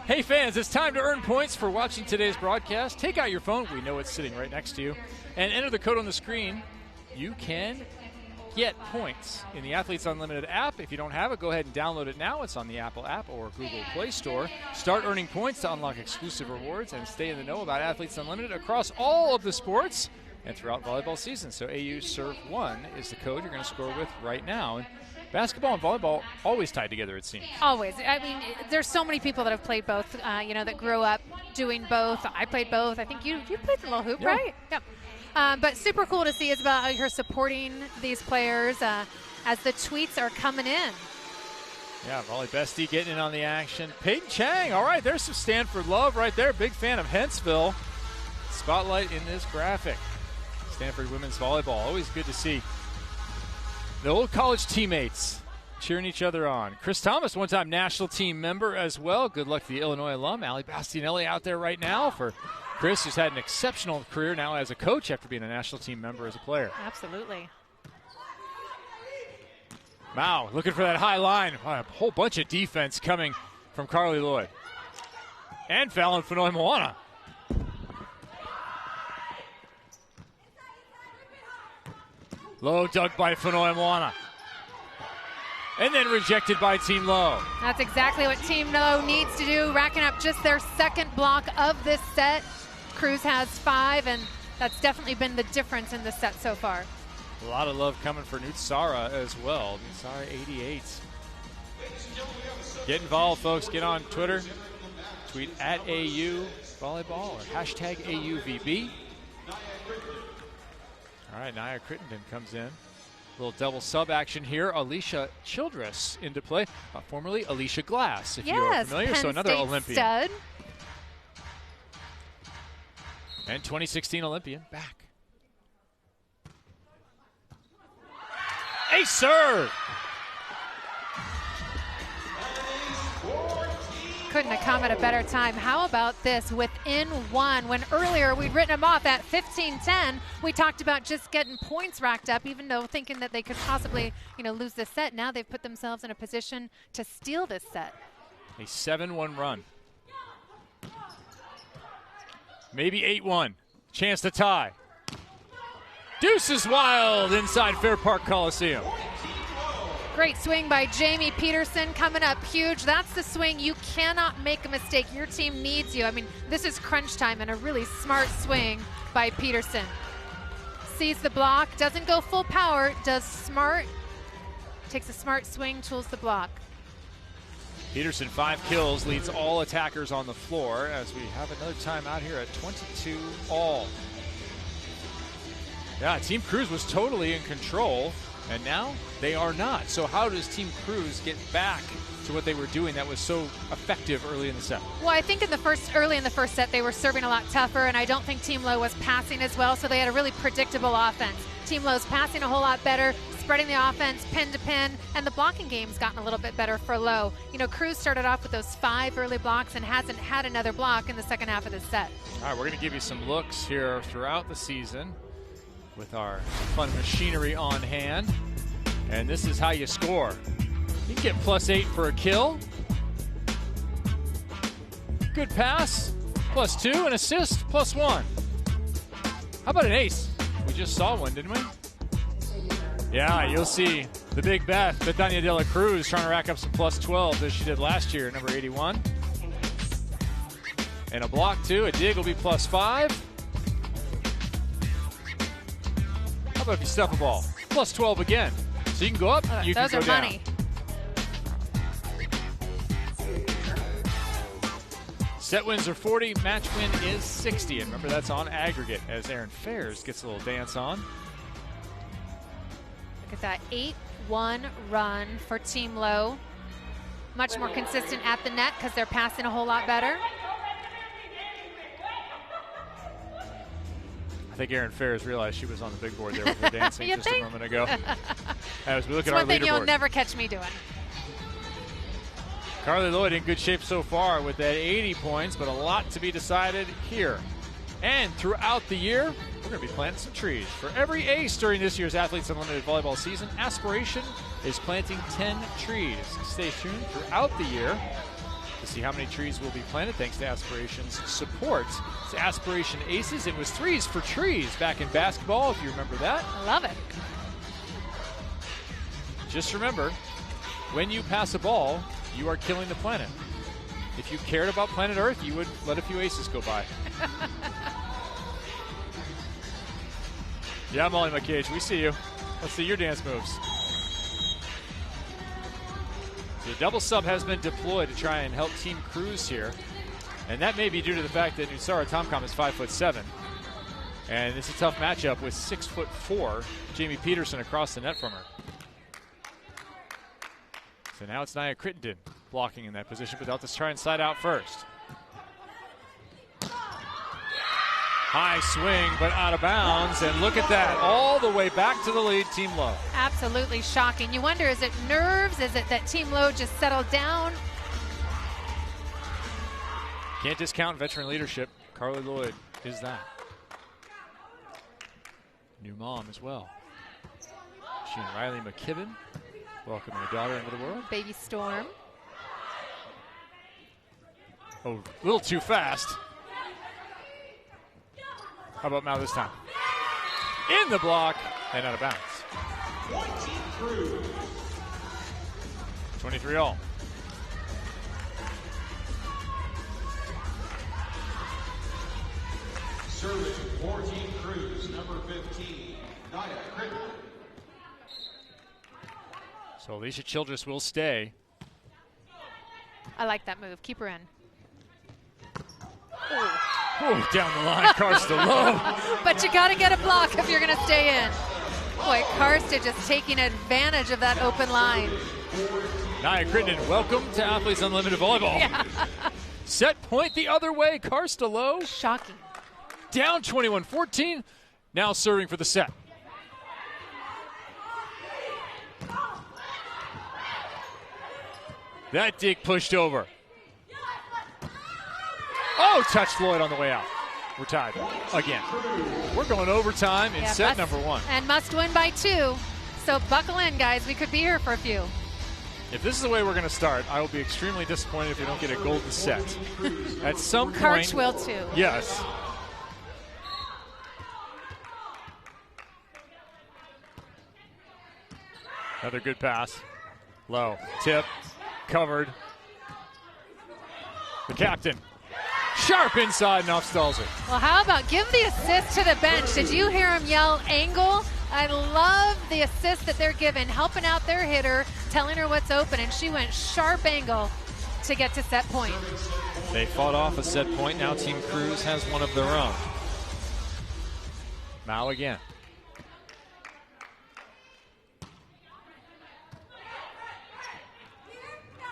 B: Hey, fans, it's time to earn points for watching today's broadcast. Take out your phone. We know it's sitting right next to you. And enter the code on the screen. You can get points in the Athletes Unlimited app. If you don't have it, go ahead and download it now. It's on the Apple app or Google Play Store. Start earning points to unlock exclusive rewards and stay in the know about Athletes Unlimited across all of the sports and throughout volleyball season. So AU Serve 1 is the code you're going to score with right now. And basketball and volleyball always tied together, it seems.
C: Always. I mean, there's so many people that have played both, that grew up doing both. I played both. I think you played the little hoop, right? Yep. But super cool to see, Isabel, how you're supporting these players as the tweets are coming in.
B: Yeah, Volley Bestie getting in on the action. Peyton Chang, all right, there's some Stanford love right there. Big fan of Hentzville. Spotlight in this graphic. Stanford women's volleyball, always good to see the old college teammates cheering each other on. Chris Thomas, one-time national team member as well. Good luck to the Illinois alum. Allie Bastianelli out there right now for Chris, who's had an exceptional career now as a coach after being a national team member as a player.
C: Absolutely.
B: Mao looking for that high line. Wow, a whole bunch of defense coming from Carly Lloyd. And Fallon Fenoy Moana. Low dug by Fenoy Moana. And then rejected by Team Low.
C: That's exactly what Team Low needs to do, racking up just their second block of this set. Cruz has 5, and that's definitely been the difference in this set so far.
B: A lot of love coming for Nutsara as well. Nutsara 88. Get involved, folks. Get on Twitter. Tweet at AU Volleyball or hashtag AUVB. All right, Nia Crittenden comes in. A little double sub action here. Alicia Childress into play, formerly Alicia Glass, if you are familiar.
C: Penn
B: so another
C: State
B: Olympian.
C: Stud.
B: And 2016 Olympian back. Ace serve!
C: Couldn't have come at a better time. How about this within 1? When earlier we'd written them off at 15-10, we talked about just getting points racked up, even though thinking that they could possibly, lose this set. Now they've put themselves in a position to steal this set.
B: A 7-1 run. Maybe 8-1. Chance to tie. Deuce is wild inside Fair Park Coliseum.
C: Great swing by Jamie Peterson coming up huge. That's the swing. You cannot make a mistake. Your team needs you. I mean, this is crunch time, and a really smart swing by Peterson. Sees the block, doesn't go full power, does smart, takes a smart swing, tools the block.
B: Peterson, 5 kills, leads all attackers on the floor as we have another time out here at 22 all. Yeah, Team Cruz was totally in control, and now they are not. So how does Team Cruz get back to what they were doing that was so effective early in the set?
C: Well, I think early in the first set, they were serving a lot tougher, and I don't think Team Low was passing as well, so they had a really predictable offense. Team Low's passing a whole lot better, spreading the offense pin to pin, and the blocking game's gotten a little bit better for Low. Cruz started off with those 5 early blocks and hasn't had another block in the second half of the set.
B: All right, we're going to give you some looks here throughout the season with our fun machinery on hand. And this is how you score. You can get +8 for a kill. Good pass, +2. An assist, +1. How about an ace? We just saw one, didn't we? Yeah, you'll see the big Beth, Betania de la Cruz, trying to rack up some +12 as she did last year, number 81. And a block, too. A dig will be +5. How about if you stuff a ball? +12 again. So you can go up, you can go down.
C: Those are money.
B: Set wins are 40, match win is 60. And remember, that's on aggregate as Aaron Fairs gets a little dance on.
C: Look at that 8-1 run for Team Low. Much more consistent at the net because they're passing a whole lot better.
B: I think Aaron Fairs realized she was on the big board there with her dancing just a moment ago. As we look at our leaderboard.
C: It's one thing you'll never catch me doing.
B: Carly Lloyd in good shape so far with that 80 points, but a lot to be decided here. And throughout the year, we're going to be planting some trees. For every ace during this year's Athletes Unlimited volleyball season, Aspiration is planting 10 trees. Stay tuned throughout the year to see how many trees will be planted thanks to Aspiration's support. It's Aspiration Aces. It was 3s for trees back in basketball, if you remember that.
C: I love it.
B: Just remember, when you pass a ball, you are killing the planet. If you cared about planet Earth, you would let a few aces go by. Yeah, Molly McCage, we see you. Let's see your dance moves. So a double sub has been deployed to try and help Team Cruz here. And that may be due to the fact that Nusara Tomcom is 5'7". And it's a tough matchup with 6'4" Jamie Peterson across the net from her. So now it's Nia Crittenden blocking in that position, but Delta's trying side out first. High swing, but out of bounds, and look at that, all the way back to the lead, Team Low.
C: Absolutely shocking. You wonder, is it nerves? Is it that Team Low just settled down?
B: Can't discount veteran leadership. Carly Lloyd is that. New mom as well. She and Riley McKibben welcoming a daughter into the world.
C: Baby Storm.
B: Oh, a little too fast. How about Mao this time? In the block and out of bounds. 23 all.
I: Serving for Team Cruz, number 15, Nia Crittenden.
B: So Alicia Childress will stay.
C: I like that move. Keep her in.
B: Oh, down the line, Karsta Lowe.
C: But you got to get a block if you're going to stay in. Boy, Karsta just taking advantage of that open line.
B: Nia Crittenden, welcome to Athletes Unlimited Volleyball.
C: Yeah.
B: Set point the other way, Karsta Lowe.
C: Shocking.
B: Down 21-14, now serving for the set. That dig pushed over. Oh, touched Lloyd on the way out. We're tied again. We're going overtime in set number 1.
C: And must win by 2. So buckle in, guys. We could be here for a few.
B: If this is the way we're going to start, I will be extremely disappointed if we don't get a golden set. At some point.
C: Karch will too.
B: Yes. Another good pass. Low. Tip. Covered. The captain. Sharp inside and off stalls it.
C: Well, how about give the assist to the bench? Did you hear him yell angle? I love the assist that they're giving, helping out their hitter, telling her what's open, and she went sharp angle to get to set point.
B: They fought off a set point. Now Team Cruz has one of their own. Mao again.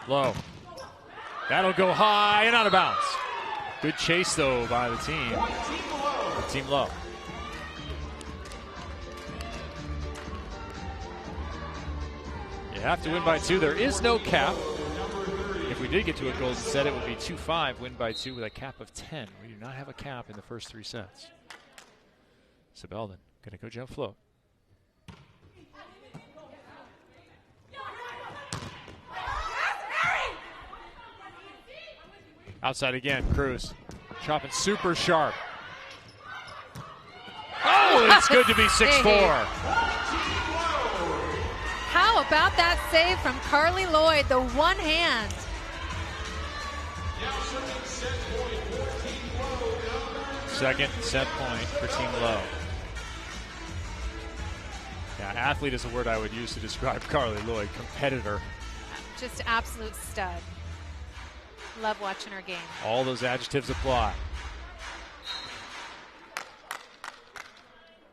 B: Low. That'll go high and out of bounds. Good chase, though, by the team. Team Low. You have to win by 2. There is no cap. If we did get to a golden set, it would be 2-5, win by 2 with a cap of 10. We do not have a cap in the first 3 sets. Sabelden gonna go jump float. Outside again, Cruz. Chopping super sharp. Oh, it's good to be 6'4".
C: How about that save from Carly Lloyd, the one hand?
B: Second set point for Team Low. Yeah, athlete is a word I would use to describe Carly Lloyd. Competitor.
C: Just absolute stud. Love watching her game.
B: All those adjectives apply.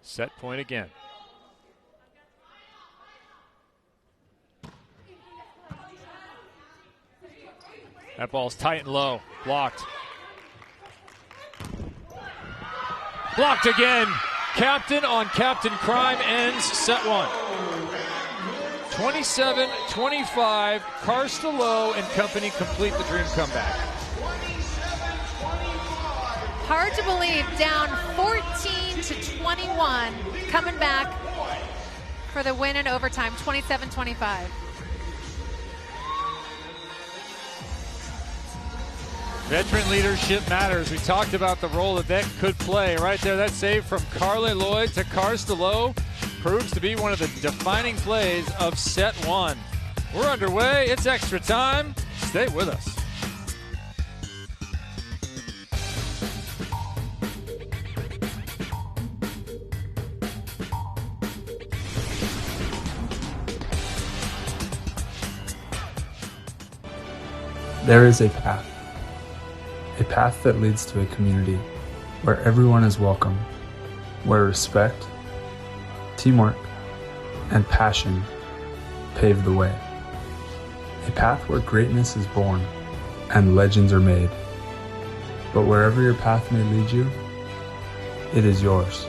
B: Set point again. That ball's tight and low. Blocked. Blocked again. Captain on captain crime ends set one. 27-25. Karsta Lowe and company complete the dream comeback.
C: Hard to believe, down 14-21, coming back for the win in overtime, 27-25.
B: Veteran leadership matters. We talked about the role that could play. Right there, that save from Carly Lloyd to Karsta Lowe proves to be one of the defining plays of set one. We're underway. It's extra time. Stay with us.
J: There is a path that leads to a community where everyone is welcome, where respect, teamwork, and passion pave the way. A path where greatness is born and legends are made. But wherever your path may lead you, it is yours.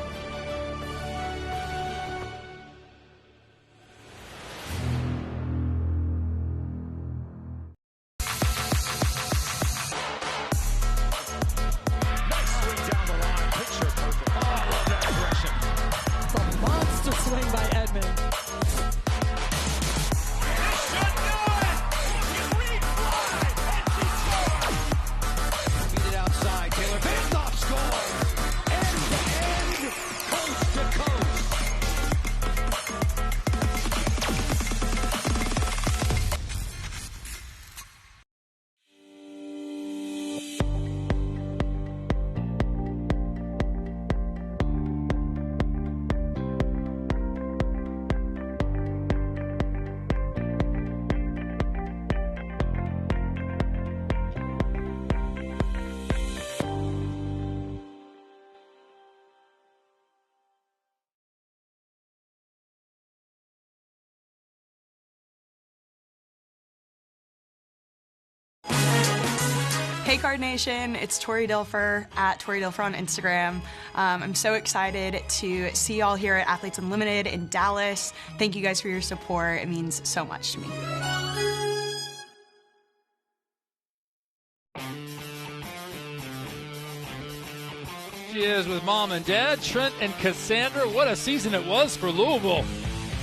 K: Hey Card Nation, it's Tori Dilfer at Tori Dilfer on Instagram. I'm so excited to see y'all here at Athletes Unlimited in Dallas. Thank you guys for your support. It means so much to me.
B: She is with mom and dad, Trent and Cassandra. What a season it was for Louisville.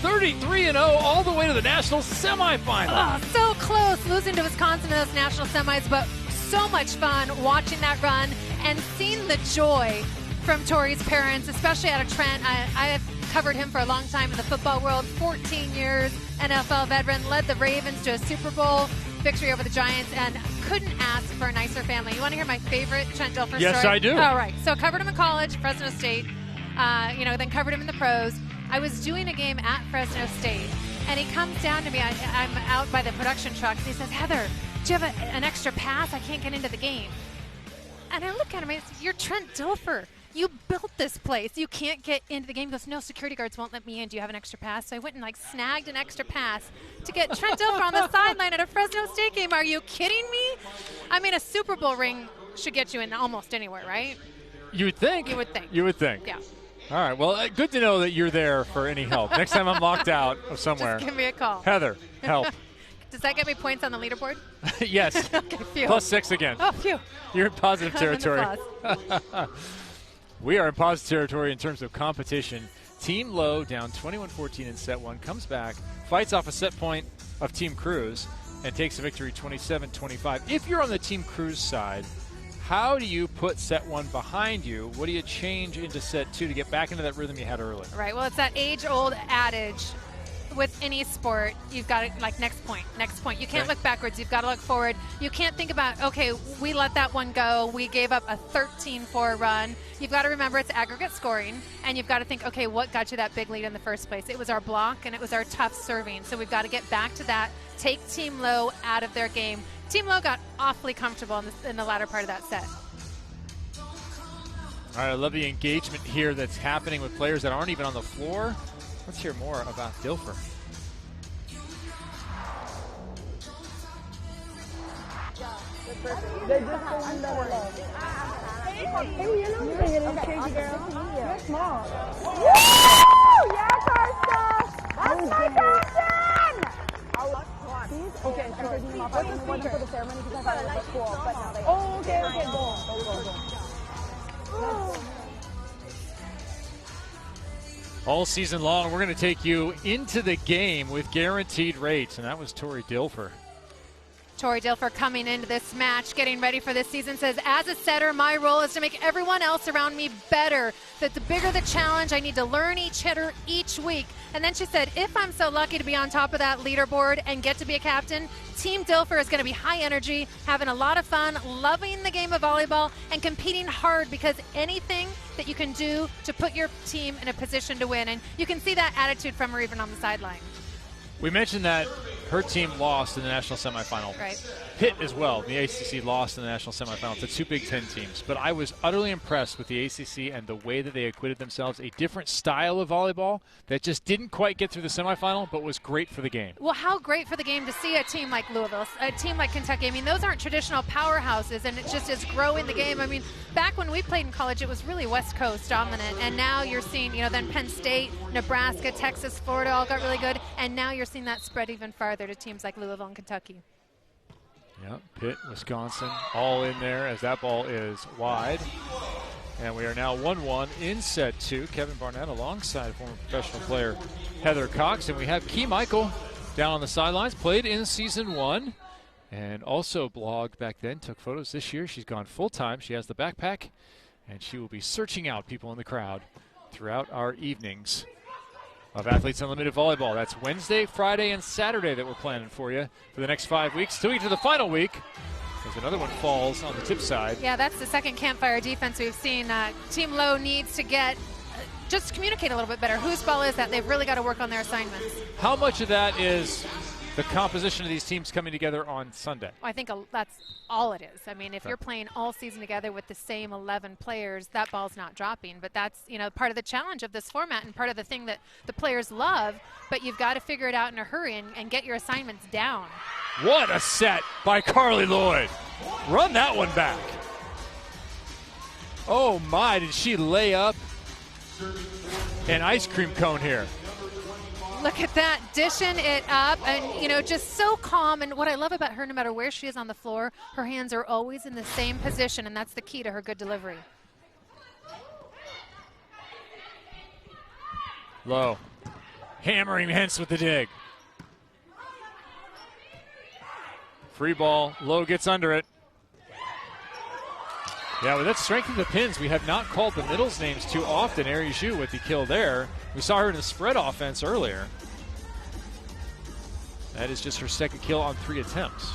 B: 33-0 all the way to the national semifinal.
C: Oh, so close, losing to Wisconsin in those national semis, but so much fun watching that run and seeing the joy from Tori's parents, especially out of Trent. I have covered him for a long time in the football world, 14 years, NFL veteran, led the Ravens to a Super Bowl victory over the Giants, and couldn't ask for a nicer family. You want to hear my favorite Trent Dilfer story?
B: Yes, I do.
C: All right. So covered him in college, Fresno State, then covered him in the pros. I was doing a game at Fresno State, and he comes down to me. I'm out by the production trucks, and he says, Heather, do you have an extra pass? I can't get into the game. And I look at him and I say, you're Trent Dilfer. You built this place. You can't get into the game. He goes, no, security guards won't let me in. Do you have an extra pass? So I went and snagged an extra pass to get Trent Dilfer on the sideline at a Fresno State game. Are you kidding me? I mean, a Super Bowl ring should get you in almost anywhere, right?
B: You would think.
C: You would think.
B: You would think.
C: Yeah.
B: All right. Well, good to know that you're there for any help. Next time I'm locked out of somewhere.
C: Just give me a call.
B: Heather, help.
C: Does that get me points on the leaderboard?
B: Yes.
C: Okay, phew.
B: +6 again.
C: Oh, phew.
B: You're in positive territory.
C: I'm in the plus.
B: We are in positive territory in terms of competition. Team Low down 21-14 in set one, comes back, fights off a set point of Team Cruz, and takes a victory 27-25. If you're on the Team Cruz side, how do you put set one behind you? What do you change into set two to get back into that rhythm you had earlier?
C: Right. Well, it's that age-old adage. with any sport, you've got to, like, next point. You can't look backwards. You've got to look forward. You can't think about, okay, we let that one go. We gave up a 13-4 run. You've got to remember it's aggregate scoring, and you've got to think, okay, what got you that big lead in the first place? It was our block, and it was our tough serving. So we've got to get back to that, take Team Low out of their game. Team Low got awfully comfortable in the latter part of that set.
B: All right, I love the engagement here that's happening with players that aren't even on the floor. Let's hear more about Dilfer. All season long, we're going to take you into the game with guaranteed rates, and that was Tori Dilfer.
C: Tori Dilfer coming into this match, getting ready for this season, says, as a setter, my role is to make everyone else around me better. That the bigger the challenge, I need to learn each hitter each week. And then she said, if I'm so lucky to be on top of that leaderboard and get to be a captain, Team Dilfer is going to be high energy, having a lot of fun, loving the game of volleyball, and competing hard, because anything that you can do to put your team in a position to win. And you can see that attitude from her even on the sideline.
B: We mentioned that her team lost in the national semifinal.
C: Right.
B: Pitt as well, the ACC lost in the national semifinal to two Big Ten teams. But I was utterly impressed with the ACC and the way that they acquitted themselves. A different style of volleyball that just didn't quite get through the semifinal, but was great for the game.
C: Well, how great for the game to see a team like Louisville, a team like Kentucky. I mean, those aren't traditional powerhouses, and it just is growing the game. I mean, back when we played in college, it was really West Coast dominant, and now you're seeing, then Penn State, Nebraska, Texas, Florida all got really good, and now you're seeing that spread even farther to teams like Louisville and Kentucky.
B: Yep, Pitt, Wisconsin, all in there as that ball is wide. And we are now 1-1 in set two. Kevin Barnett alongside former professional player Heather Cox. And we have Key Michael down on the sidelines, played in season one, and also blogged back then, took photos this year. She's gone full-time. She has the backpack, and she will be searching out people in the crowd throughout our evenings of Athletes Unlimited Volleyball. That's Wednesday, Friday, and Saturday that we're planning for you for the next 5 weeks. Till we get to the final week, as another one falls on the tip side.
C: Yeah, that's the second campfire defense we've seen. Team Low needs to just communicate a little bit better. Whose ball is that? They've really got to work on their assignments.
B: How much of that is the composition of these teams coming together on Sunday?
C: I think that's all it is. I mean, if you're playing all season together with the same 11 players, that ball's not dropping. But that's, part of the challenge of this format and part of the thing that the players love. But you've got to figure it out in a hurry and get your assignments down.
B: What a set by Carly Lloyd. Run that one back. Oh, my, did she lay up an ice cream cone here?
C: Look at that, dishing it up, and just so calm. And what I love about her, no matter where she is on the floor, her hands are always in the same position, and that's the key to her good delivery.
B: Low, hammering Hence with the dig. Free ball, Low gets under it. Yeah, with that strength of the pins, we have not called the middles names too often. Ari Zhu with the kill there. We saw her in the spread offense earlier. That is just her second kill on 3 attempts.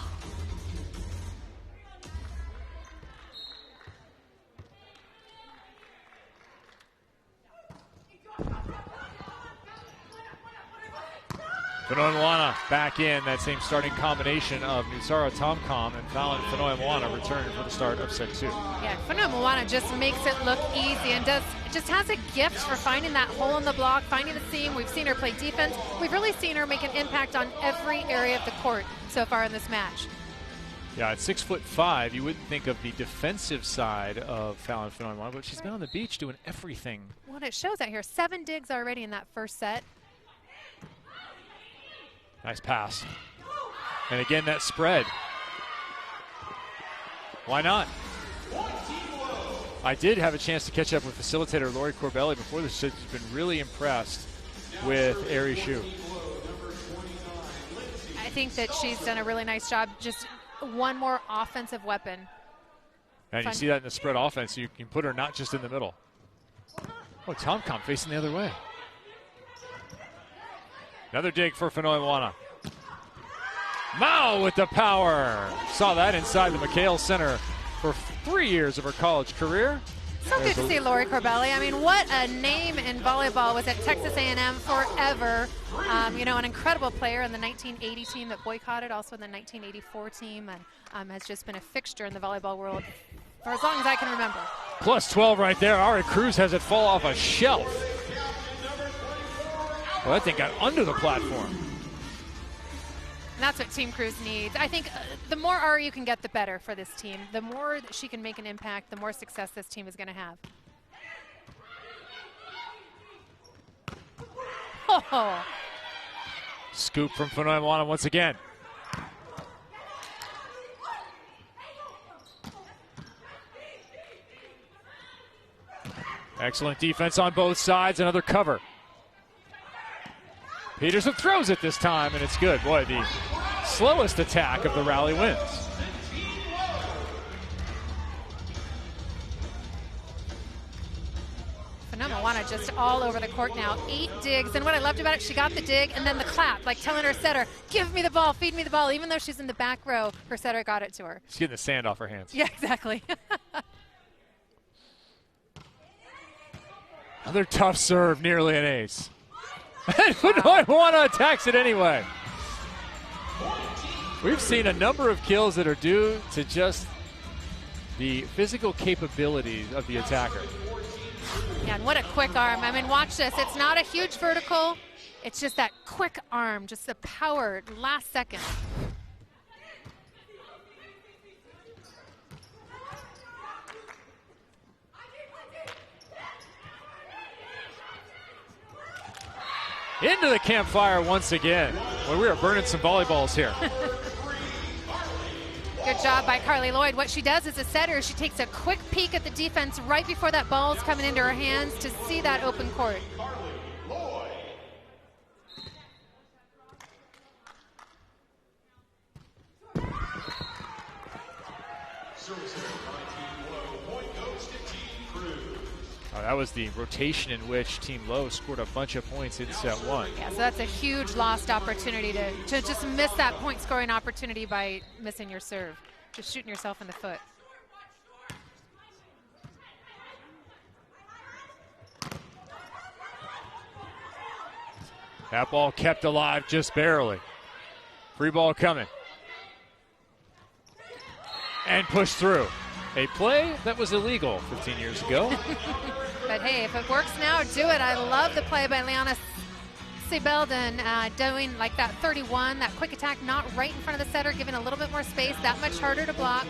B: Fanoy back in that same starting combination of Nusara Tomcom and Fallon Fanoy returning for the start of set 2.
C: Yeah, Fanoy just makes it look easy and just has a gift for finding that hole in the block, finding the seam. We've seen her play defense. We've really seen her make an impact on every area of the court so far in this match.
B: Yeah, at 6'5", you wouldn't think of the defensive side of Fallon Fanoy, but she's been on the beach doing everything.
C: Well, it shows out here. 7 digs already in that first set.
B: Nice pass. And again, that spread. Why not? I did have a chance to catch up with facilitator Lori Corbelli before this. She's been really impressed with Ari Zhu.
C: I think that she's done a really nice job. Just one more offensive weapon.
B: And you see that in the spread offense. You can put her not just in the middle. Oh, Tomcom facing the other way. Another dig for Fanoy-Wana. Mao with the power. Saw that inside the McHale Center for 3 years of her college career.
C: So good to see Lori Corbelli. I mean, what a name in volleyball. Was at Texas A&M forever. You know, an incredible player in the 1980 team that boycotted, also in the 1984 team, and has just been a fixture in the volleyball world for as long as I can remember.
B: Plus 12 right there. Ari Cruz has it fall off a shelf. Well, that thing got under the platform.
C: And that's what Team Cruz needs. I think the more Ari you can get, the better for this team. The more that she can make an impact, the more success this team is going to have. Oh.
B: Scoop from Fanoy-Wana once again. Excellent defense on both sides. Another cover. Peterson throws it this time, and it's good. Boy, the slowest attack of the rally wins.
C: Fanoy-Wana just all over the court now. 8 digs, and what I loved about it, she got the dig and then the clap, like telling her setter, give me the ball, feed me the ball. Even though she's in the back row, her setter got it to her.
B: She's getting the sand off her hands.
C: Yeah, exactly.
B: Another tough serve, nearly an ace. And Fanoy-Wana attacks it anyway. We've seen a number of kills that are due to just the physical capabilities of the attacker.
C: Yeah, and what a quick arm. I mean, watch this. It's not a huge vertical. It's just that quick arm, just the power last second.
B: Into the campfire once again. Well, we are burning some volleyballs here.
C: Good job by Carly Lloyd. What she does as a setter, she takes a quick peek at the defense right before that ball's coming into her hands to see that open court.
B: That was the rotation in which Team Lowe scored a bunch of points in set 1.
C: Yeah, so that's a huge lost opportunity to just miss that point scoring opportunity by missing your serve, just shooting yourself in the foot.
B: That ball kept alive just barely. Free ball coming. And pushed through. A play that was illegal 15 years ago.
C: But hey, if it works now, do it. I love the play by Liana Sebelden doing like that 31, that quick attack, not right in front of the setter, giving a little bit more space, that much harder to block.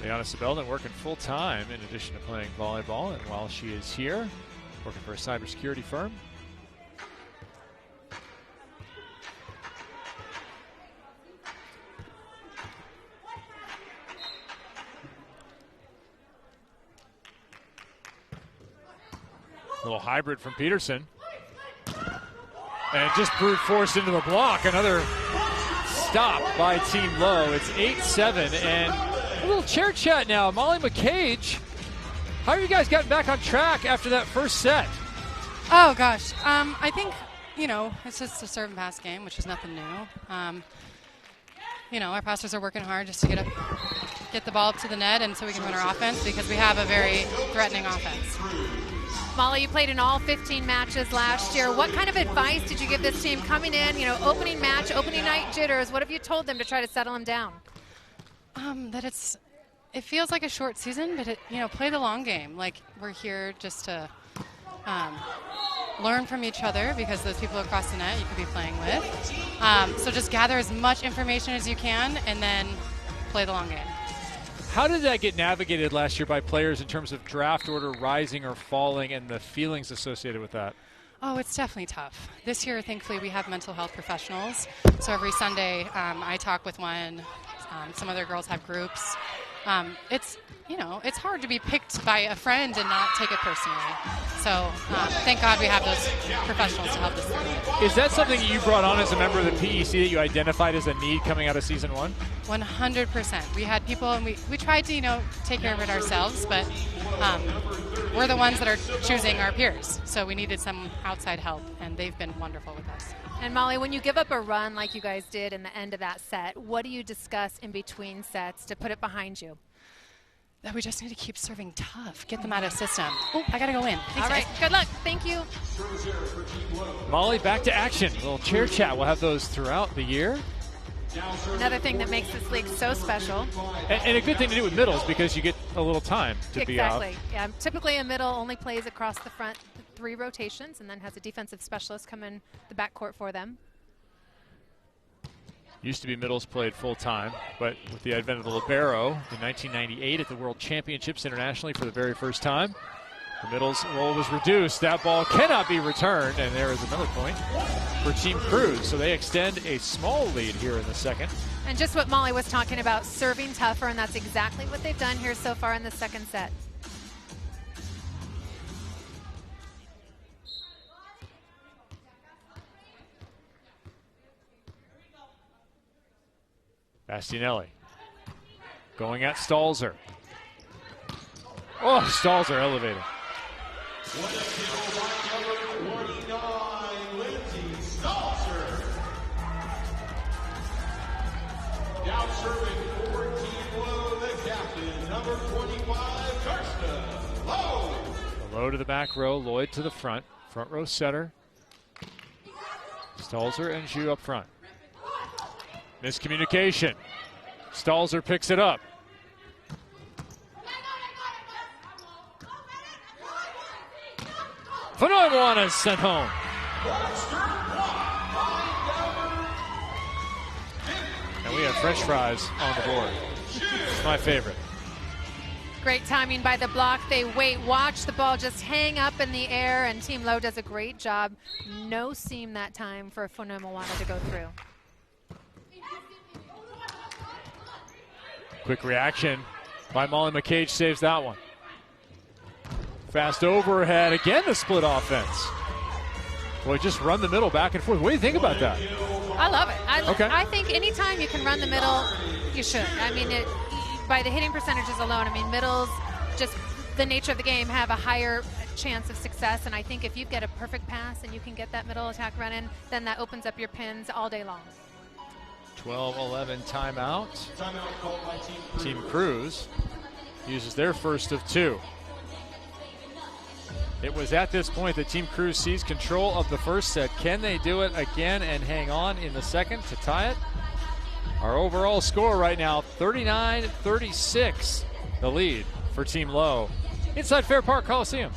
B: Liana Sebelden working full time in addition to playing volleyball, and while she is here, working for a cybersecurity firm. A little hybrid from Peterson. And just brute force into the block. Another stop by Team Lowe. It's 8-7, and a little chair chat now. Molly McCage, how are you guys gotten back on track after that first set?
L: Oh, gosh. I think, you know, it's just a serve and pass game, which is nothing new. You know, our passers are working hard just to get the ball up to the net and so we can run our offense because we have a very threatening offense.
C: Molly, you played in all 15 matches last year. What kind of advice did you give this team coming in, you know, opening match, opening night jitters? What have you told them to try to settle them down?
L: That it feels like a short season, but you know, play the long game. Like, we're here just to learn from each other because those people across the net you could be playing with. So just gather as much information as you can and then play the long game.
B: How did that get navigated last year by players in terms of draft order rising or falling and the feelings associated with that?
L: Oh, it's definitely tough. This year, thankfully, we have mental health professionals. So every Sunday, I talk with one. Some other girls have groups. It's, you know, it's hard to be picked by a friend and not take it personally. So thank God we have those professionals to help us through.
B: Is that something you brought on as a member of the PEC that you identified as a need coming out of season 1?
L: 100%. We had people, and we tried to, you know, take care of it ourselves, but we're the ones that are choosing our peers. So we needed some outside help, and they've been wonderful with us.
C: And Molly, when you give up a run like you guys did in the end of that set, what do you discuss in between sets to put it behind you?
L: That we just need to keep serving tough, get them out of system. Oh, I gotta go in. Thanks,
C: all right,
L: guys.
C: good luck. Thank you.
B: Molly, back to action. A little chair chat. We'll have those throughout the year.
C: Another thing that makes this league so special.
B: And a good thing to do with middles because you get a little time to be out.
C: Exactly. Yeah, typically a middle only plays across the front 3 rotations and then has a defensive specialist come in the backcourt for them.
B: Used to be middles played full-time, but with the advent of the libero in 1998 at the World Championships internationally for the very first time, the middles role was reduced. That ball cannot be returned, and there is another point for Team Cruz. So they extend a small lead here in the second.
C: And just what Molly was talking about, serving tougher, and that's exactly what they've done here so far in the second set.
B: Bastianelli going at Stalzer. Oh, Stalzer elevated.
I: Down serving for Team Low, the captain, number 25, Karsta Lowe.
B: Low to the back row, Lloyd to the front row setter. Stalzer and Zhu up front. Miscommunication. Stalzer picks it up. Fanoimwana is sent home. And we have French fries on the board. My favorite.
C: Great timing by the block. They wait, watch the ball just hang up in the air, and Team Low does a great job. No seam that time for Fanoimwana to go through.
B: Quick reaction by Molly McCage, saves that one. Fast overhead, again the split offense. Boy, just run the middle back and forth. What do you think about that?
C: I love it. I think anytime you can run the middle, you should. I mean, by the hitting percentages alone, I mean, middles, just the nature of the game, have a higher chance of success. And I think if you get a perfect pass and you can get that middle attack running, then that opens up your pins all day long.
B: 12-11 timeout. Team Cruz uses their first of 2. It was at this point that Team Cruz seized control of the first set. Can they do it again and hang on in the second to tie it? Our overall score right now, 39-36, the lead for Team Low inside Fair Park Coliseum.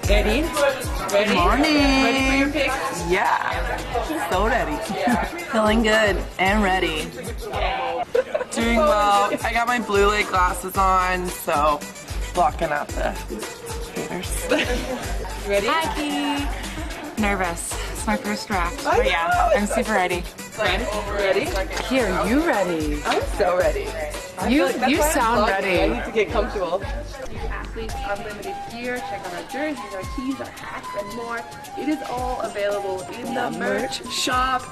M: Ready? Ready?
N: Good morning.
M: Ready for your pick?
N: Yeah, so ready. Feeling good and ready. Doing well. I got my blue light glasses on, so blocking out the haters.
M: Ready?
O: Hi, Katie. Nervous. It's my first draft. But yeah, I'm super ready.
M: Ready?
N: Here, are you ready?
M: I'm so ready.
N: You sound ready.
M: I need to get comfortable. Athletes Unlimited gear. Check out our jerseys, our tees, our hats, and more. It is all available in the merch shop.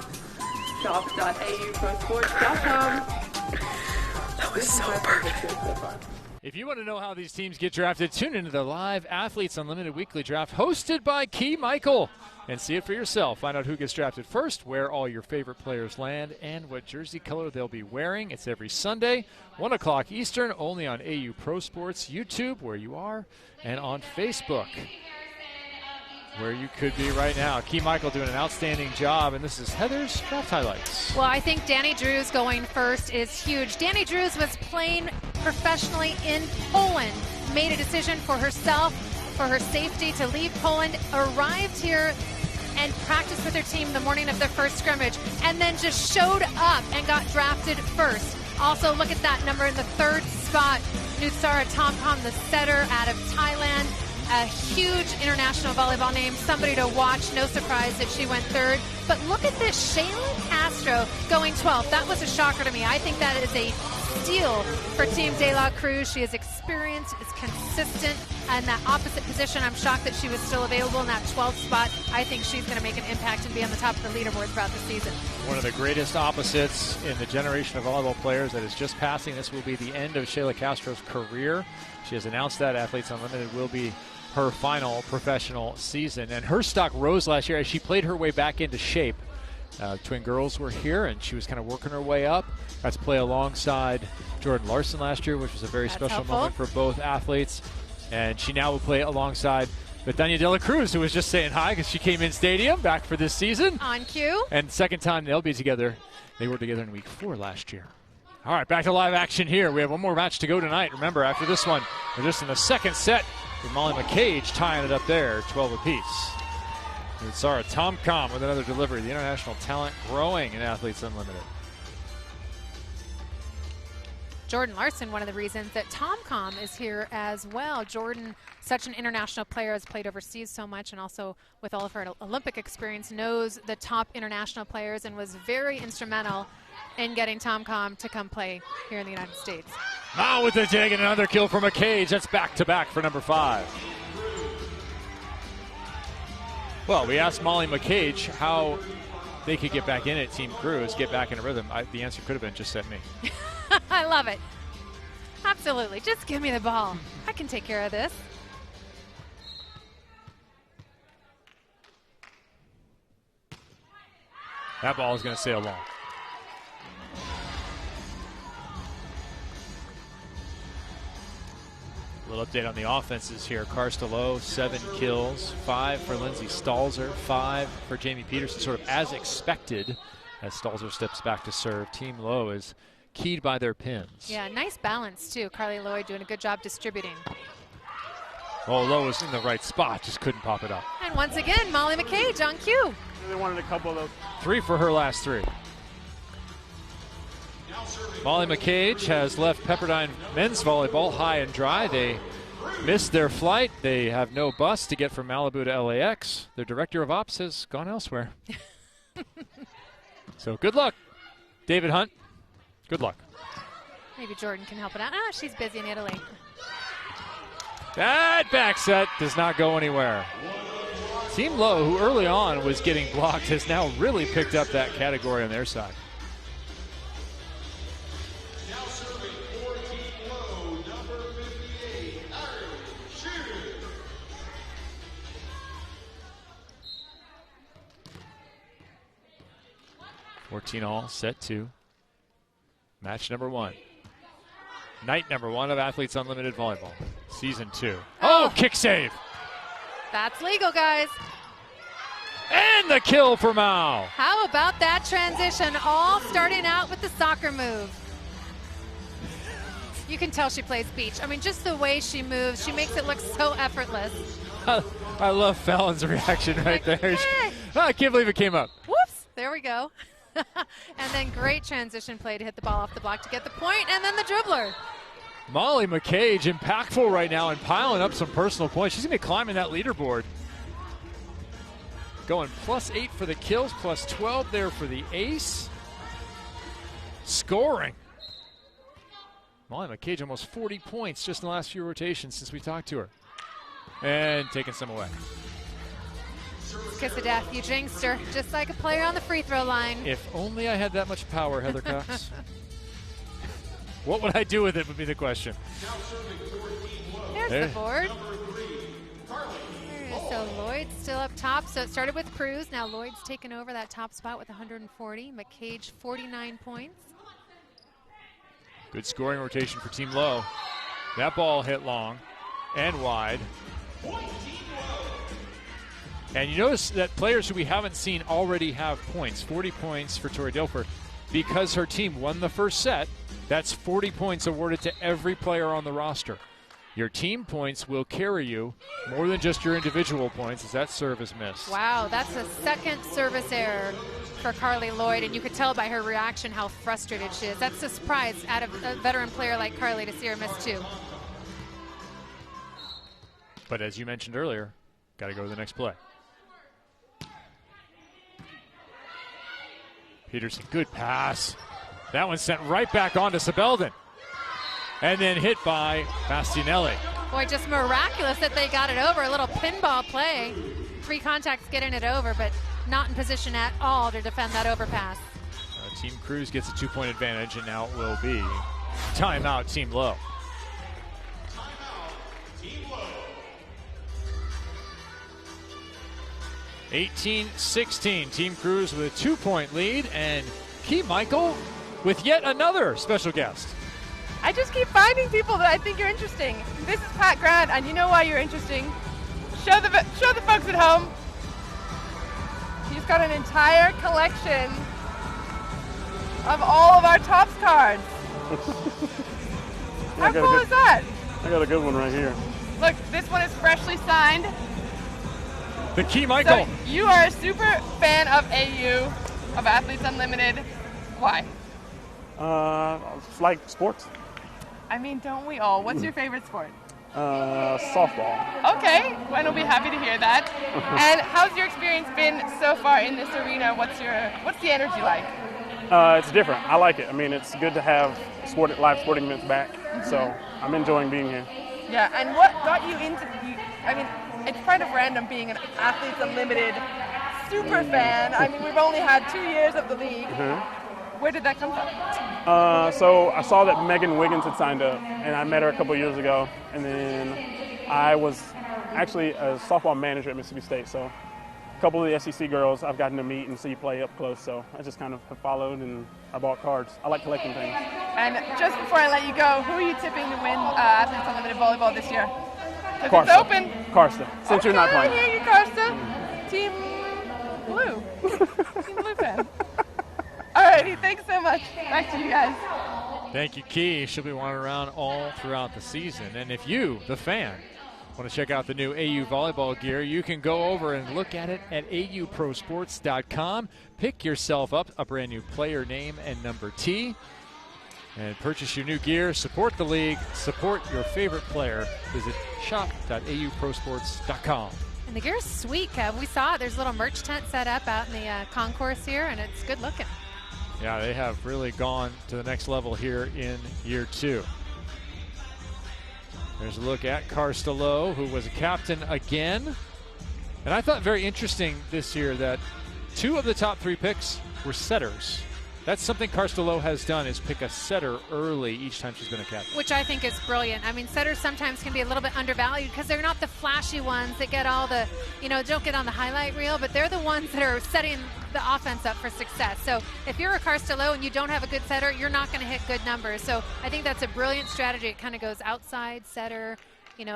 M: shop.auprosports.com.
N: That was so perfect.
B: If you want to know how these teams get drafted, tune into the live Athletes Unlimited Weekly Draft hosted by Key Michael and see it for yourself. Find out who gets drafted first, where all your favorite players land, and what jersey color they'll be wearing. It's every Sunday, 1 o'clock Eastern, only on AU Pro Sports, YouTube, where you are, and on Facebook, where you could be right now. Key Michael doing an outstanding job, and this is Heather's Draft Highlights.
C: Well, I think Danny Drews going first is huge. Danny Drews was playing professionally in Poland, made a decision for herself, for her safety, to leave Poland, arrived here and practiced with her team the morning of their first scrimmage, and then just showed up and got drafted first. Also, look at that number in the 3rd spot, Nutsara Tomkom, the setter out of Thailand. A huge international volleyball name, somebody to watch. No surprise that she went 3rd. But look at this, Shaylin Castro going 12th. That was a shocker to me. I think that is a steal for Team De La Cruz. She is experienced, is consistent, and that opposite position, I'm shocked that she was still available in that 12th spot. I think she's going to make an impact and be on the top of the leaderboard throughout the season.
B: One of the greatest opposites in the generation of volleyball players that is just passing. This will be the end of Shayla Castro's career. She has announced that Athletes Unlimited will be her final professional season. And her stock rose last year as she played her way back into shape. Twin girls were here, and she was kind of working her way up. Got to play alongside Jordan Larson last year, which was a very special moment for both athletes. And she now will play alongside Betania De La Cruz, who was just saying hi because she came in stadium back for this season.
C: On cue.
B: And second time they'll be together. They were together in week 4 last year. All right, back to live action here. We have one more match to go tonight. Remember, after this one, we're just in the second set with Molly McCage tying it up there, 12 apiece. And Sarah Tomcom with another delivery. The international talent growing in Athletes Unlimited.
C: Jordan Larson, one of the reasons that Tomcom is here as well. Jordan, such an international player, has played overseas so much, and also with all of her Olympic experience, knows the top international players and was very instrumental in getting Tomcom to come play here in the United States.
B: Now with the dig and another kill from McCage. That's back-to-back for number 5. Well, we asked Molly McCage how they could get back in at Team Cruz, get back in a rhythm. The answer could have been just set me.
C: I love it. Absolutely. Just give me the ball. I can take care of this.
B: That ball is going to sail long. A little update on the offenses here. Karsta Lowe, 7 kills, 5 for Lindsay Stalzer, 5 for Jamie Peterson, sort of as expected as Stalzer steps back to serve. Team Lowe is keyed by their pins.
C: Yeah, nice balance too. Carly Lloyd doing a good job distributing.
B: Oh, Lowe was in the right spot, just couldn't pop it up.
C: And once again, Molly McCage on cue.
G: They wanted a couple of those.
B: 3 for her last 3. Molly McCage has left Pepperdine men's volleyball high and dry. They missed their flight. They have no bus to get from Malibu to LAX. Their director of ops has gone elsewhere. So good luck, David Hunt. Good luck.
C: Maybe Jordan can help it out. She's busy in Italy.
B: That back set does not go anywhere. Team Lowe, who early on was getting blocked, has now really picked up that category on their side.
I: Now serving for Team Lowe, number 58, Irish shooter.
B: 14 all, set 2. Match number 1. Night number 1 of Athletes Unlimited Volleyball, Season 2. Oh, kick save.
C: That's legal, guys.
B: And the kill for Mao.
C: How about that transition? All starting out with the soccer move. You can tell she plays beach. I mean, just the way she moves, she makes it look so effortless.
B: I love Fallon's reaction right there. I can't believe it came up.
C: Whoops, there we go. And then great transition play to hit the ball off the block to get the point, and then the dribbler.
B: Molly McCage, impactful right now and piling up some personal points. She's going to be climbing that leaderboard. Going +8 for the kills, +12 there for the ace. Scoring. Molly McCage almost 40 points just in the last few rotations since we talked to her. And taking some away.
C: Kiss of death, you jinxed her, just like a player on the free throw line.
B: If only I had that much power, Heather Cox. What would I do with it would be the question.
C: There's the board. So Lloyd's still up top. So it started with Cruz. Now Lloyd's taken over that top spot with 140. McCage 49 points.
B: Good scoring rotation for Team Lowe. That ball hit long and wide. And you notice that players who we haven't seen already have points. 40 points for Tori Dilfer. Because her team won the first set, that's 40 points awarded to every player on the roster. Your team points will carry you more than just your individual points as that serve is missed.
C: Wow, that's a second service error for Carly Lloyd, and you could tell by her reaction how frustrated she is. That's a surprise out of a veteran player like Carly to see her miss 2.
B: But as you mentioned earlier, got to go to the next play. Peterson, good pass. That one sent right back on to Sabeldon. and then hit by Bastianelli.
C: Boy, just miraculous that they got it over. A little pinball play. 3 contacts getting it over, but not in position at all to defend that overpass.
B: Team Cruz gets a 2-point advantage, and now it will be timeout, Team Low. 18-16, Team Cruz with a 2-point lead, and Key Michael with yet another special guest.
F: I just keep finding people that I think are interesting. This is Pat Grant, and you know why you're interesting. Show the folks at home. He's got an entire collection of all of our Topps cards. How cool is that?
P: I got a good one right here.
F: Look, this one is freshly signed.
B: The Key Michael.
F: So you are a super fan of AU, of Athletes Unlimited. Why?
P: Like sports.
F: I mean, don't we all? What's your favorite sport?
P: Softball.
F: Okay, Gwen will be happy to hear that. And how's your experience been so far in this arena? What's the energy like?
P: It's different. I like it. I mean, it's good to have live sporting events back. So I'm enjoying being here.
F: Yeah, and what got you into? I mean, it's kind of random being an Athletes Unlimited super fan. I mean, we've only had 2 years of the league. Where did that come from?
P: So I saw that Megan Wiggins had signed up, and I met her a couple years ago. And then I was actually a softball manager at Mississippi State. So a couple of the SEC girls I've gotten to meet and see play up close. So I just kind of have followed, and I bought cards. I like collecting things.
F: And just before I let you go, who are you tipping to win Athletes Unlimited Volleyball this year? Because it's open.
P: Karsta, since you're not playing.
F: I hear you, Karsta. Team Blue. Team Blue fan. Alrighty, thanks so much. Back to you guys.
B: Thank you, Key. She'll be wandering around all throughout the season. And if you, the fan, want to check out the new AU volleyball gear, you can go over and look at it at auprosports.com. Pick yourself up a brand new player name and number T, and purchase your new gear. Support the league. Support your favorite player. Visit shop.auprosports.com.
C: And the gear's sweet, Kev. We saw it. There's a little merch tent set up out in the concourse here, and it's good looking.
B: Yeah, they have really gone to the next level here in year 2. There's a look at Karsta Lowe, who was a captain again. And I thought very interesting this year that 2 of the top 3 picks were setters. That's something Karsta Lowe has done, is pick a setter early each time she's been a captain.
C: Which I think is brilliant. I mean, setters sometimes can be a little bit undervalued because they're not the flashy ones that get all the, don't get on the highlight reel, but they're the ones that are setting the offense up for success. So if you're a Karsta Lowe and you don't have a good setter, you're not going to hit good numbers. So I think that's a brilliant strategy. It kind of goes outside, setter,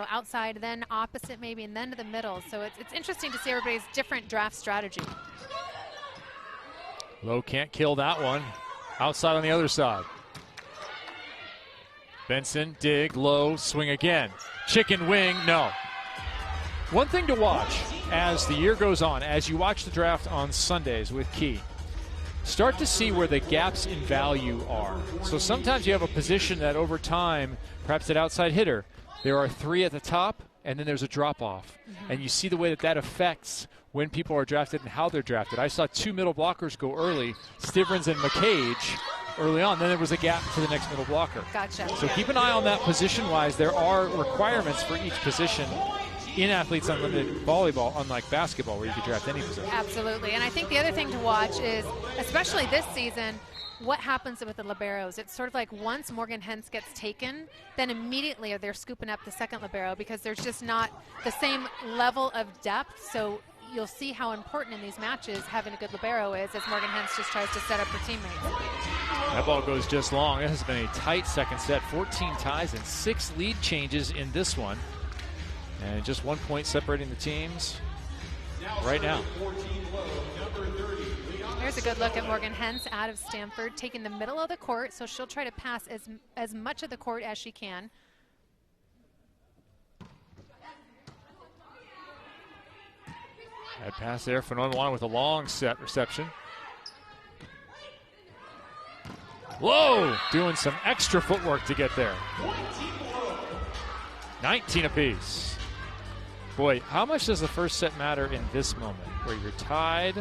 C: outside, then opposite maybe, and then to the middle. So it's interesting to see everybody's different draft strategy.
B: Lowe can't kill that one. Outside on the other side. Benson, dig, Lowe, swing again. Chicken wing, no. One thing to watch as the year goes on, as you watch the draft on Sundays with Key, start to see where the gaps in value are. So sometimes you have a position that over time, perhaps at outside hitter, there are 3 at the top, and then there's a drop-off. And you see the way that affects when people are drafted and how they're drafted. I saw 2 middle blockers go early, Stivrins and McCage early on. Then there was a gap to the next middle blocker.
C: Gotcha.
B: So keep an eye on that position-wise. There are requirements for each position in Athletes Unlimited volleyball, unlike basketball where you can draft any position.
C: Absolutely. And I think the other thing to watch is, especially this season, what happens with the liberos. It's sort of like once Morgan Hens gets taken, then immediately they're scooping up the second libero because there's just not the same level of depth. So you'll see how important in these matches having a good libero is as Morgan Hens just tries to set up her teammates.
B: That ball goes just long. It has been a tight second set, 14 ties and 6 lead changes in this one. And just 1 point separating the teams right now.
C: Here's a good look at Morgan Hens out of Stanford, taking the middle of the court, so she'll try to pass as much of the court as she can.
B: That pass there for Northern with a long set reception. Whoa! Doing some extra footwork to get there. 19 apiece. Boy, how much does the first set matter in this moment where you're tied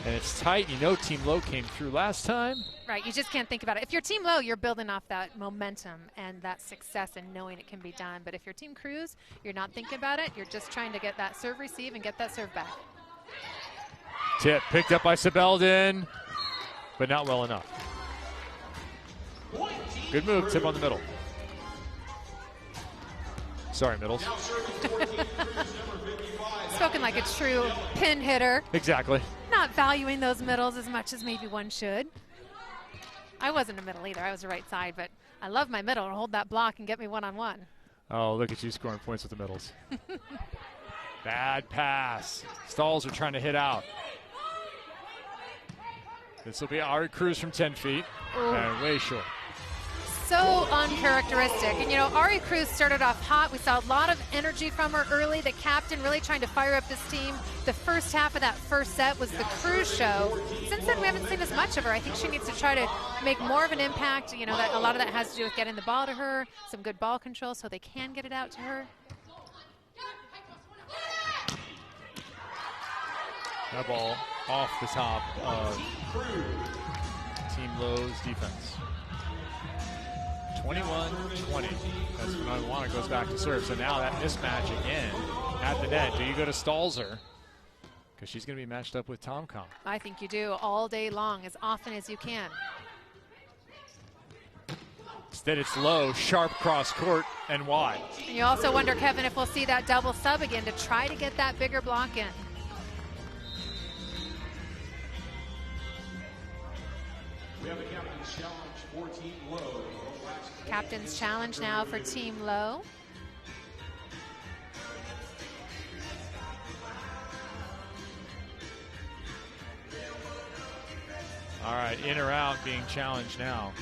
B: And it's tight. You know Team Low came through last time.
C: Right, you just can't think about it. If you're Team Low, you're building off that momentum and that success and knowing it can be done. But if you're Team Cruz, you're not thinking about it. You're just trying to get that serve receive and get that serve back.
B: Tip picked up by Sebeldon, but not well enough. Good move, tip on the middle. Sorry, middles.
C: Spoken like a true pin hitter.
B: Exactly.
C: Not valuing those middles as much as maybe one should. I wasn't a middle either. I was the right side, but I love my middle to hold that block and get me one-on-one.
B: Oh, look at you scoring points with the middles. Bad pass. Stalls are trying to hit out. This will be Ari Cruz from 10 feet. And way short.
C: So uncharacteristic. And, you know, Ari Cruz started off hot. We saw a lot of energy from her early. The captain really trying to fire up this team. The first half of that first set was the Cruz show. Since then, we haven't seen as much of her. I think she needs to try to make more of an impact. You know, that a lot of that has to do with getting the ball to her, some good ball control so they can get it out to her.
B: That ball off the top of Team Low's defense. 21-20. That's when Iwana goes back to serve. So now that mismatch again at the net. Do you go to Stalzer? Because she's going to be matched up with Tomcom.
C: I think you do all day long, as often as you can.
B: Instead, it's low, sharp cross court, and wide.
C: And you also wonder, Kevin, if we'll see that double sub again to try to get that bigger block in.
I: We have a captain's challenge for Team Low.
C: Captain's challenge now for Team Low.
B: All right, in or out being challenged now.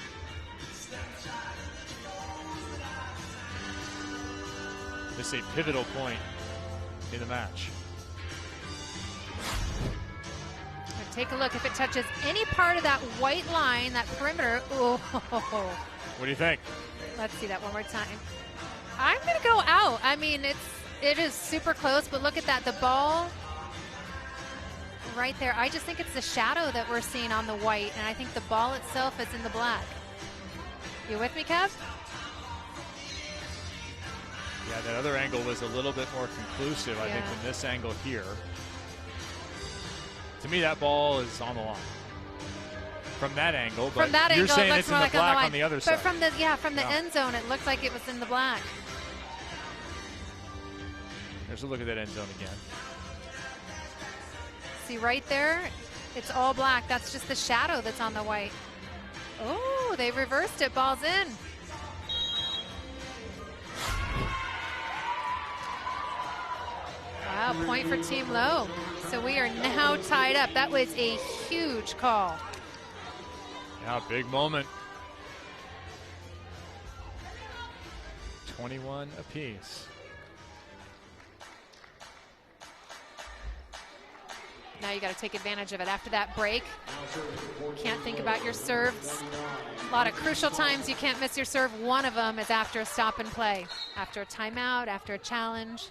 B: This is a pivotal point in the match.
C: Take a look. If it touches any part of that white line, that perimeter, oh.
B: What do you think?
C: Let's see that one more time. I'm going to go out. I mean, it is super close, but look at that. The ball right there. I just think it's the shadow that we're seeing on the white, and I think the ball itself is in the black. You with me, Kev?
B: Yeah, that other angle was a little bit more conclusive, I think, than this angle here. To me, that ball is on the line. From that angle, but you're saying it's in the black on the other side.
C: But from the end zone, it looked like it was in the black.
B: There's a look at that end zone again.
C: See right there? It's all black. That's just the shadow that's on the white. Oh, they reversed it. Ball's in. Wow, point for Team Low. So we are now tied up. That was a huge call.
B: Yeah, big moment. 21 apiece.
C: Now you got to take advantage of it. After that break, can't think about your serves. A lot of crucial times you can't miss your serve. One of them is after a stop and play, after a timeout, after a challenge.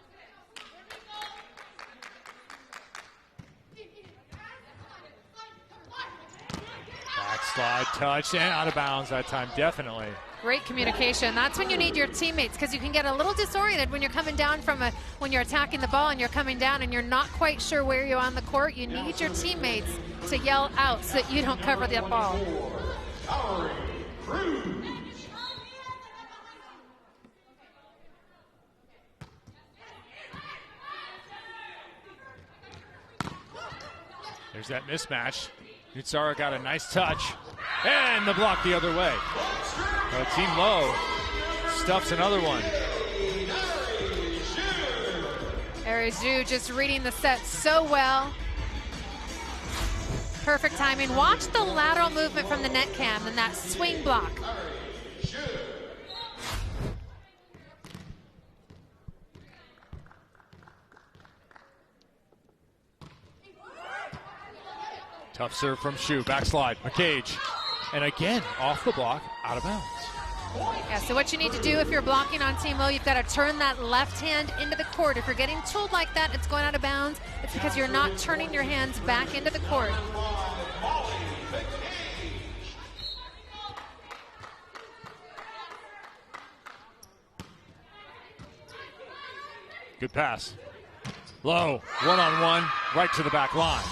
B: Backslide touch and out of bounds that time, definitely.
C: Great communication. That's when you need your teammates, because you can get a little disoriented when you're coming down when you're attacking the ball and you're coming down and you're not quite sure where you're on the court. You need your teammates to yell out so that you don't cover that ball.
B: There's that mismatch. Utsara got a nice touch, and the block the other way. Team Low stuffs another one.
C: Arizu just reading the set so well. Perfect timing. Watch the lateral movement from the net cam and that swing block.
B: Tough serve from Shu, backslide, McCage. And again, off the block, out of bounds.
C: Yeah, so what you need to do if you're blocking on Team Low, you've got to turn that left hand into the court. If you're getting tooled like that, it's going out of bounds. It's because you're not turning your hands back into the court.
B: Good pass. Low, one-on-one, right to the back line.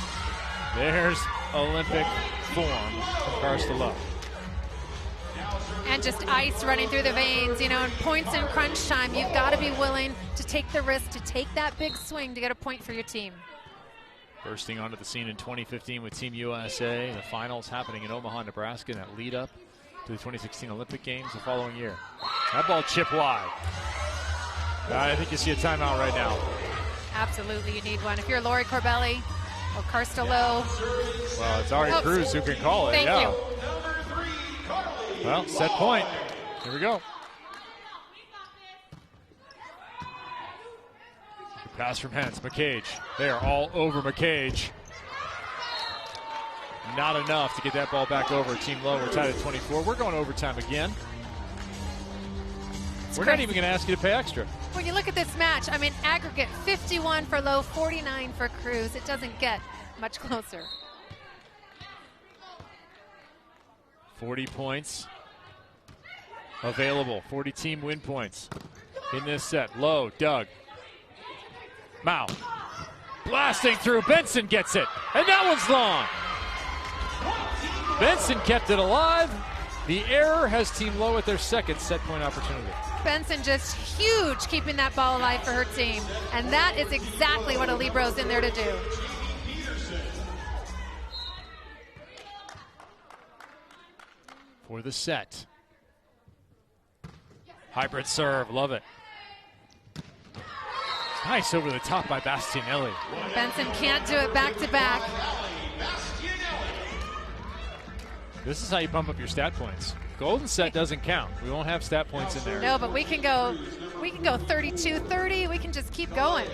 B: There's Olympic form from Karsta Low.
C: And just ice running through the veins, you know, in points in crunch time, you've got to be willing to take the risk, to take that big swing to get a point for your team.
B: Bursting onto the scene in 2015 with Team USA, the finals happening in Omaha, Nebraska, and that lead up to the 2016 Olympic Games the following year. That ball chipped wide. I think you see a timeout right now.
C: Absolutely, you need one. If you're Lori Corbelli or Karsta Low.
B: Well, it's Ari Cruz who can call it.
C: Thank you.
B: Well, set point. Here we go. Good pass from Hens. McCage. They are all over McCage. Not enough to get that ball back over. Team Low, we're tied at 24. We're going overtime again. We're not even going to ask you to pay extra.
C: When you look at this match, I mean, aggregate 51 for Low, 49 for Cruz. It doesn't get much closer.
B: 40 points available. 40 team win points in this set. Low, Doug. Mao. Blasting through. Benson gets it. And that one's long. Benson kept it alive. The error has Team Low at their second set point opportunity.
C: Benson just huge keeping that ball alive for her team. And that is exactly what a Libro's in there to do.
B: For the set. Hybrid serve, love it. Nice over the top by Bastianelli.
C: Benson can't do it back to back.
B: This is how you bump up your stat points. Golden set doesn't count. We won't have stat points in there.
C: No, but we can go 32-30. We can just keep going.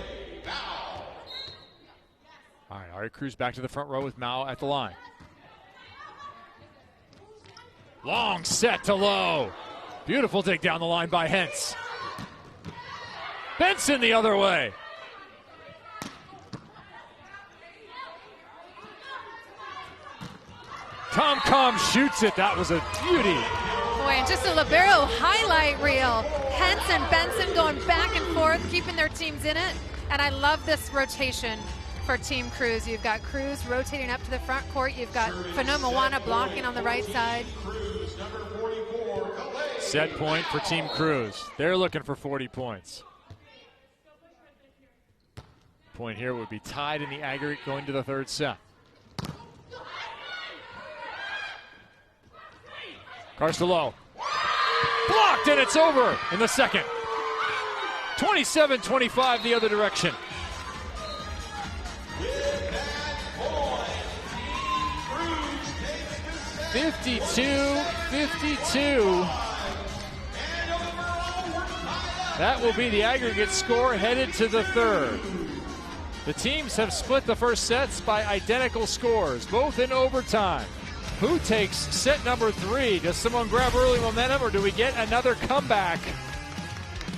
B: All right, Ari Cruz back to the front row with Mao at the line. Long set to Low. Beautiful dig down the line by Hentz. Benson the other way. Tom shoots it. That was a beauty.
C: Boy, and just a libero highlight reel. Hentz and Benson going back and forth, keeping their teams in it. And I love this rotation for Team Cruz. You've got Cruz rotating up to the front court. You've got Fanomawana blocking on the right side.
B: Set point for Team Cruz. They're looking for 40 points. Point here would be tied in the aggregate going to the third set. Karsta Low. Blocked, and it's over in the second. 27-25 the other direction. (52-52). That will be the aggregate score headed to the third. The teams have split the first sets by identical scores, both in overtime. Who takes set number 3? Does someone grab early momentum, or do we get another comeback?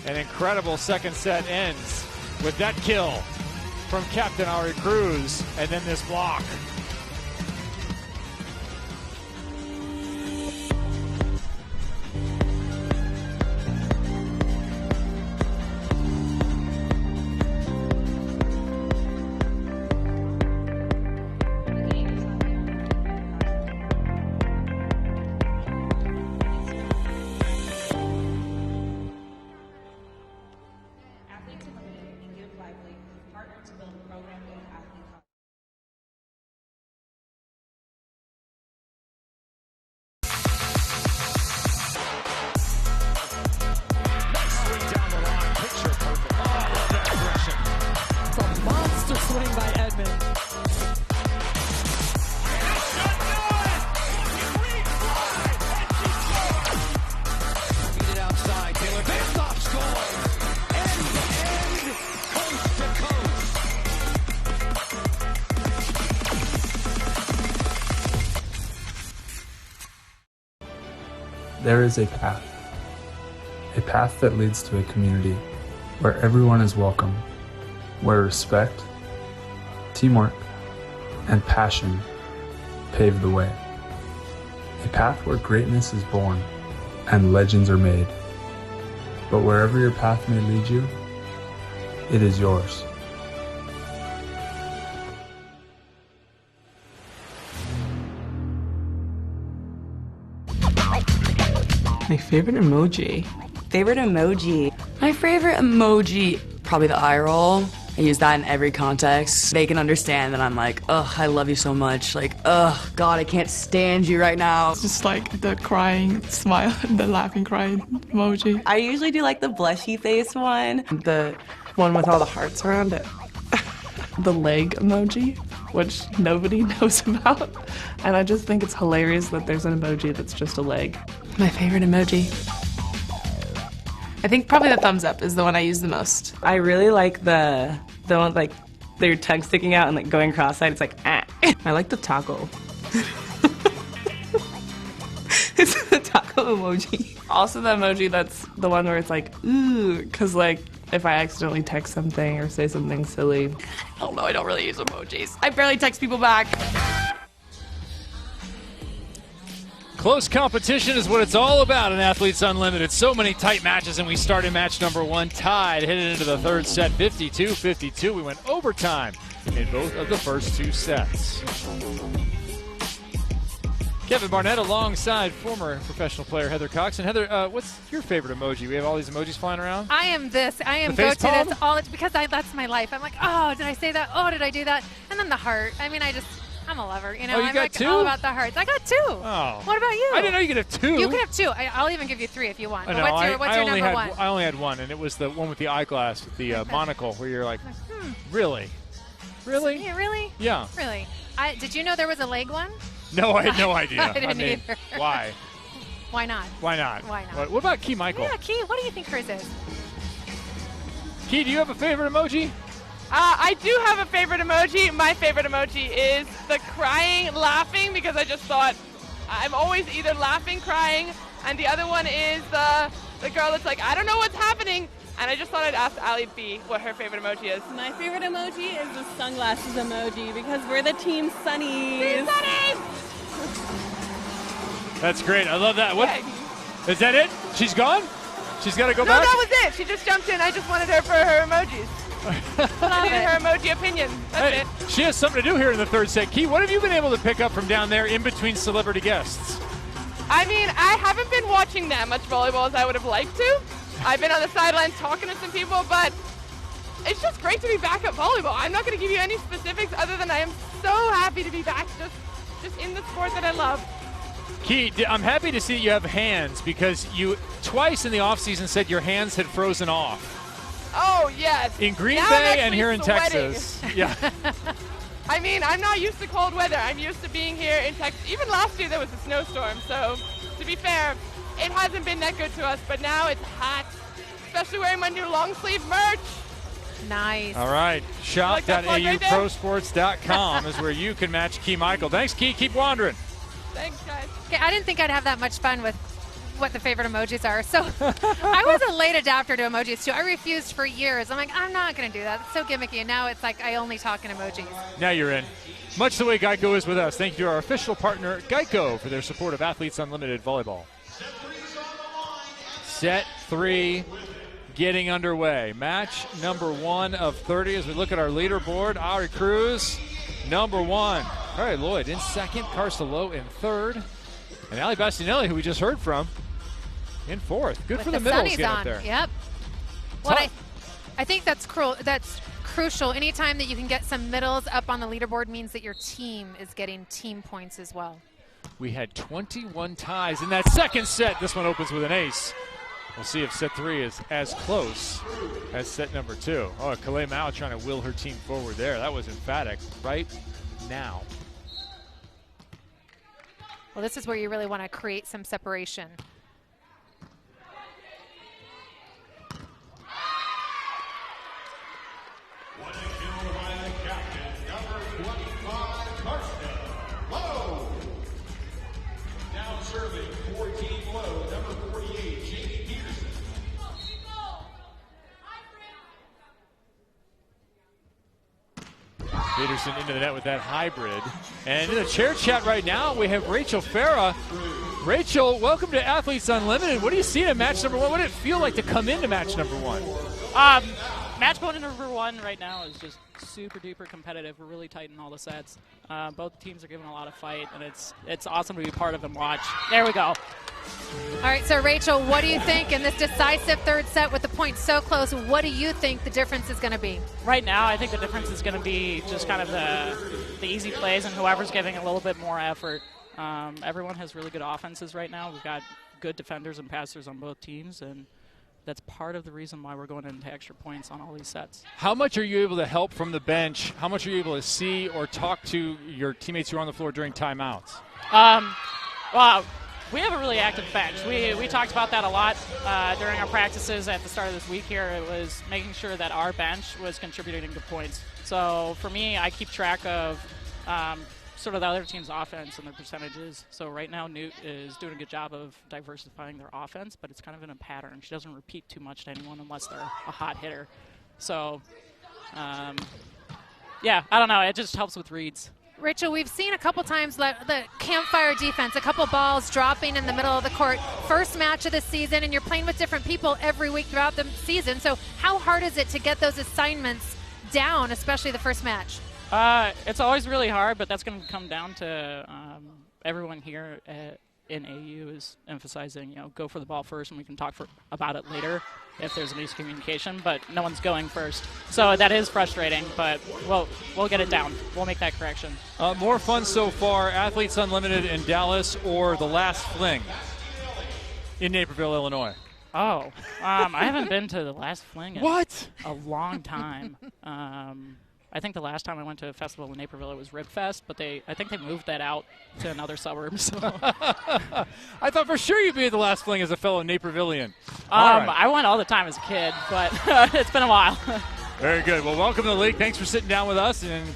B: An incredible second set ends with that kill from Captain Ari Cruz, and then this block.
J: There is a path, path that leads to a community where everyone is welcome, where respect, teamwork, and passion pave the way. A path where greatness is born and legends are made. But wherever your path may lead you, it is yours.
N: My favorite emoji. My favorite emoji, probably the eye roll. I use that in every context. They can understand that I'm like, ugh, I love you so much. Like, ugh, God, I can't stand you right now.
Q: It's just like the crying smile, the laughing crying emoji.
N: I usually do like the blushy face one.
Q: The one with all the hearts around it. The leg emoji, which nobody knows about. And I just think it's hilarious that there's an emoji that's just a leg.
N: My favorite emoji.
Q: I think probably the thumbs up is the one I use the most.
N: I really like the one like their tongue sticking out and like going cross-eyed. It's like, ah.
Q: I like the taco.
N: It's the taco emoji.
Q: Also the emoji that's the one where it's like, ooh, because like if I accidentally text something or say something silly.
N: I don't know, I don't really use emojis. I barely text people back.
B: Close competition is what it's all about in Athletes Unlimited. So many tight matches, and we started match number one tied, headed into the third set, 52-52. We went overtime in both of the first two sets. Kevin Barnett alongside former professional player Heather Cox. And Heather, what's your favorite emoji? We have all these emojis flying around.
C: I am this. I am
B: the
C: go
B: face
C: to
B: palm?
C: this all. It's because that's my life. I'm like, oh, did I say that? Oh, did I do that? And then the heart. I mean, I'm a lover, you know.
B: Oh, you
C: I'm
B: got
C: like
B: two?
C: all about the hearts. I got two.
B: Oh.
C: What about you?
B: I didn't know you could have two.
C: You can have two. I'll even give you three if you want.
B: Oh,
C: But
B: no,
C: what's your number one?
B: I only had one, and it was the one with the eyeglass, with the monocle, where you're like, really? Really?
C: Yeah, really?
B: Yeah.
C: Really? Did you know there was a leg one?
B: No, I had no idea.
C: I didn't either.
B: Why?
C: Why not?
B: Why not?
C: Why not?
B: What about Key Michael?
C: Yeah, Key, what do you think hers is?
B: Key, do you have a favorite emoji?
F: I do have a favorite emoji. My favorite emoji is the crying, laughing, because I just thought I'm always either laughing, crying, and the other one is the girl that's like, I don't know what's happening. And I just thought I'd ask Ali B what her favorite emoji is.
R: My favorite emoji is the sunglasses emoji because we're the Team Sunnies.
F: Team Sunnies!
B: That's great. I love that. What? Is that it? She's gone? She's got to go back?
F: No, that was it. She just jumped in. I just wanted her for her emojis. I needed her emoji opinion. That's it.
B: She has something to do here in the third set. Key, what have you been able to pick up from down there in between celebrity guests?
F: I mean, I haven't been watching that much volleyball as I would have liked to. I've been on the sidelines talking to some people, but it's just great to be back at volleyball. I'm not going to give you any specifics other than I am so happy to be back just in the sport that I love.
B: Key, I'm happy to see that you have hands because you twice in the offseason said your hands had frozen off.
F: Oh, yes.
B: In Green
F: now
B: Bay and here in
F: sweating.
B: Texas. Yeah.
F: I mean, I'm not used to cold weather. I'm used to being here in Texas. Even last year there was a snowstorm, so to be fair, it hasn't been that good to us, but now it's hot, especially wearing my new long sleeve merch.
C: Nice.
B: All right. Shop.auprosports.com is where you can match Key Michael. Thanks, Key. Keep wandering.
F: Thanks, guys.
C: Okay, I didn't think I'd have that much fun with what the favorite emojis are. So I was a late adapter to emojis, too. I refused for years. I'm like, I'm not going to do that. It's so gimmicky. And now it's like I only talk in emojis.
B: Now you're in. Much the way Geico is with us. Thank you to our official partner, Geico, for their support of Athletes Unlimited Volleyball. Set 3 getting underway. Match number 1 of 30 as we look at our leaderboard. Ari Cruz, number 1. Harry Lloyd in second. Carcelo in third. And Ali Bastinelli, who we just heard from, in fourth. Good
C: with
B: for the middles
C: sunnies
B: getting
C: on.
B: up there.
C: Yep. Well, I think that's crucial. Anytime that you can get some middles up on the leaderboard means that your team is getting team points as well.
B: We had 21 ties in that second set. This one opens with an ace. We'll see if set 3 is as close as set number 2. Oh, Kalei Mao trying to will her team forward there. That was emphatic right now.
C: Well, this is where you really want to create some separation.
B: Peterson into the net with that hybrid. And in the chair chat right now, we have Rachel Farah. Rachel, welcome to Athletes Unlimited. What do you see in match number 1? What did it feel like to come into match number 1?
S: Match going into number 1 right now is just super duper competitive. We're really tight in all the sets. Both teams are giving a lot of fight, and it's awesome to be part of and watch. There we go.
C: All right, so Rachel, what do you think in this decisive third set with the points so close? What do you think the difference is going to be?
S: Right now, I think the difference is going to be just kind of the easy plays and whoever's giving a little bit more effort. Everyone has really good offenses right now. We've got good defenders and passers on both teams, and that's part of the reason why we're going into extra points on all these sets.
B: How much are you able to help from the bench? How much are you able to see or talk to your teammates who are on the floor during timeouts?
S: Well, we have a really active bench. We talked about that a lot during our practices at the start of this week here. It was making sure that our bench was contributing to points. So for me, I keep track of sort of the other team's offense and their percentages. So right now, Newt is doing a good job of diversifying their offense, but it's kind of in a pattern. She doesn't repeat too much to anyone unless they're a hot hitter. So, yeah, I don't know. It just helps with reads.
C: Rachel, we've seen a couple times the campfire defense, a couple balls dropping in the middle of the court. First match of the season, and you're playing with different people every week throughout the season. So how hard is it to get those assignments down, especially the first match?
S: It's always really hard, but that's going to come down to everyone here in AU is emphasizing, go for the ball first, and we can talk about it later if there's a miscommunication, but no one's going first. So that is frustrating, but we'll get it down. We'll make that correction.
B: More fun so far, Athletes Unlimited in Dallas or The Last Fling in Naperville, Illinois?
S: Oh, I haven't been to The Last Fling in
B: What?
S: a long time. I think the last time I went to a festival in Naperville, it was Rib Fest, but I think they moved that out to another suburb. So.
B: I thought for sure you'd be at The Last Fling as a fellow Napervillian.
S: I went all the time as a kid, but it's been a while.
B: Very good. Well, welcome to the league. Thanks for sitting down with us, and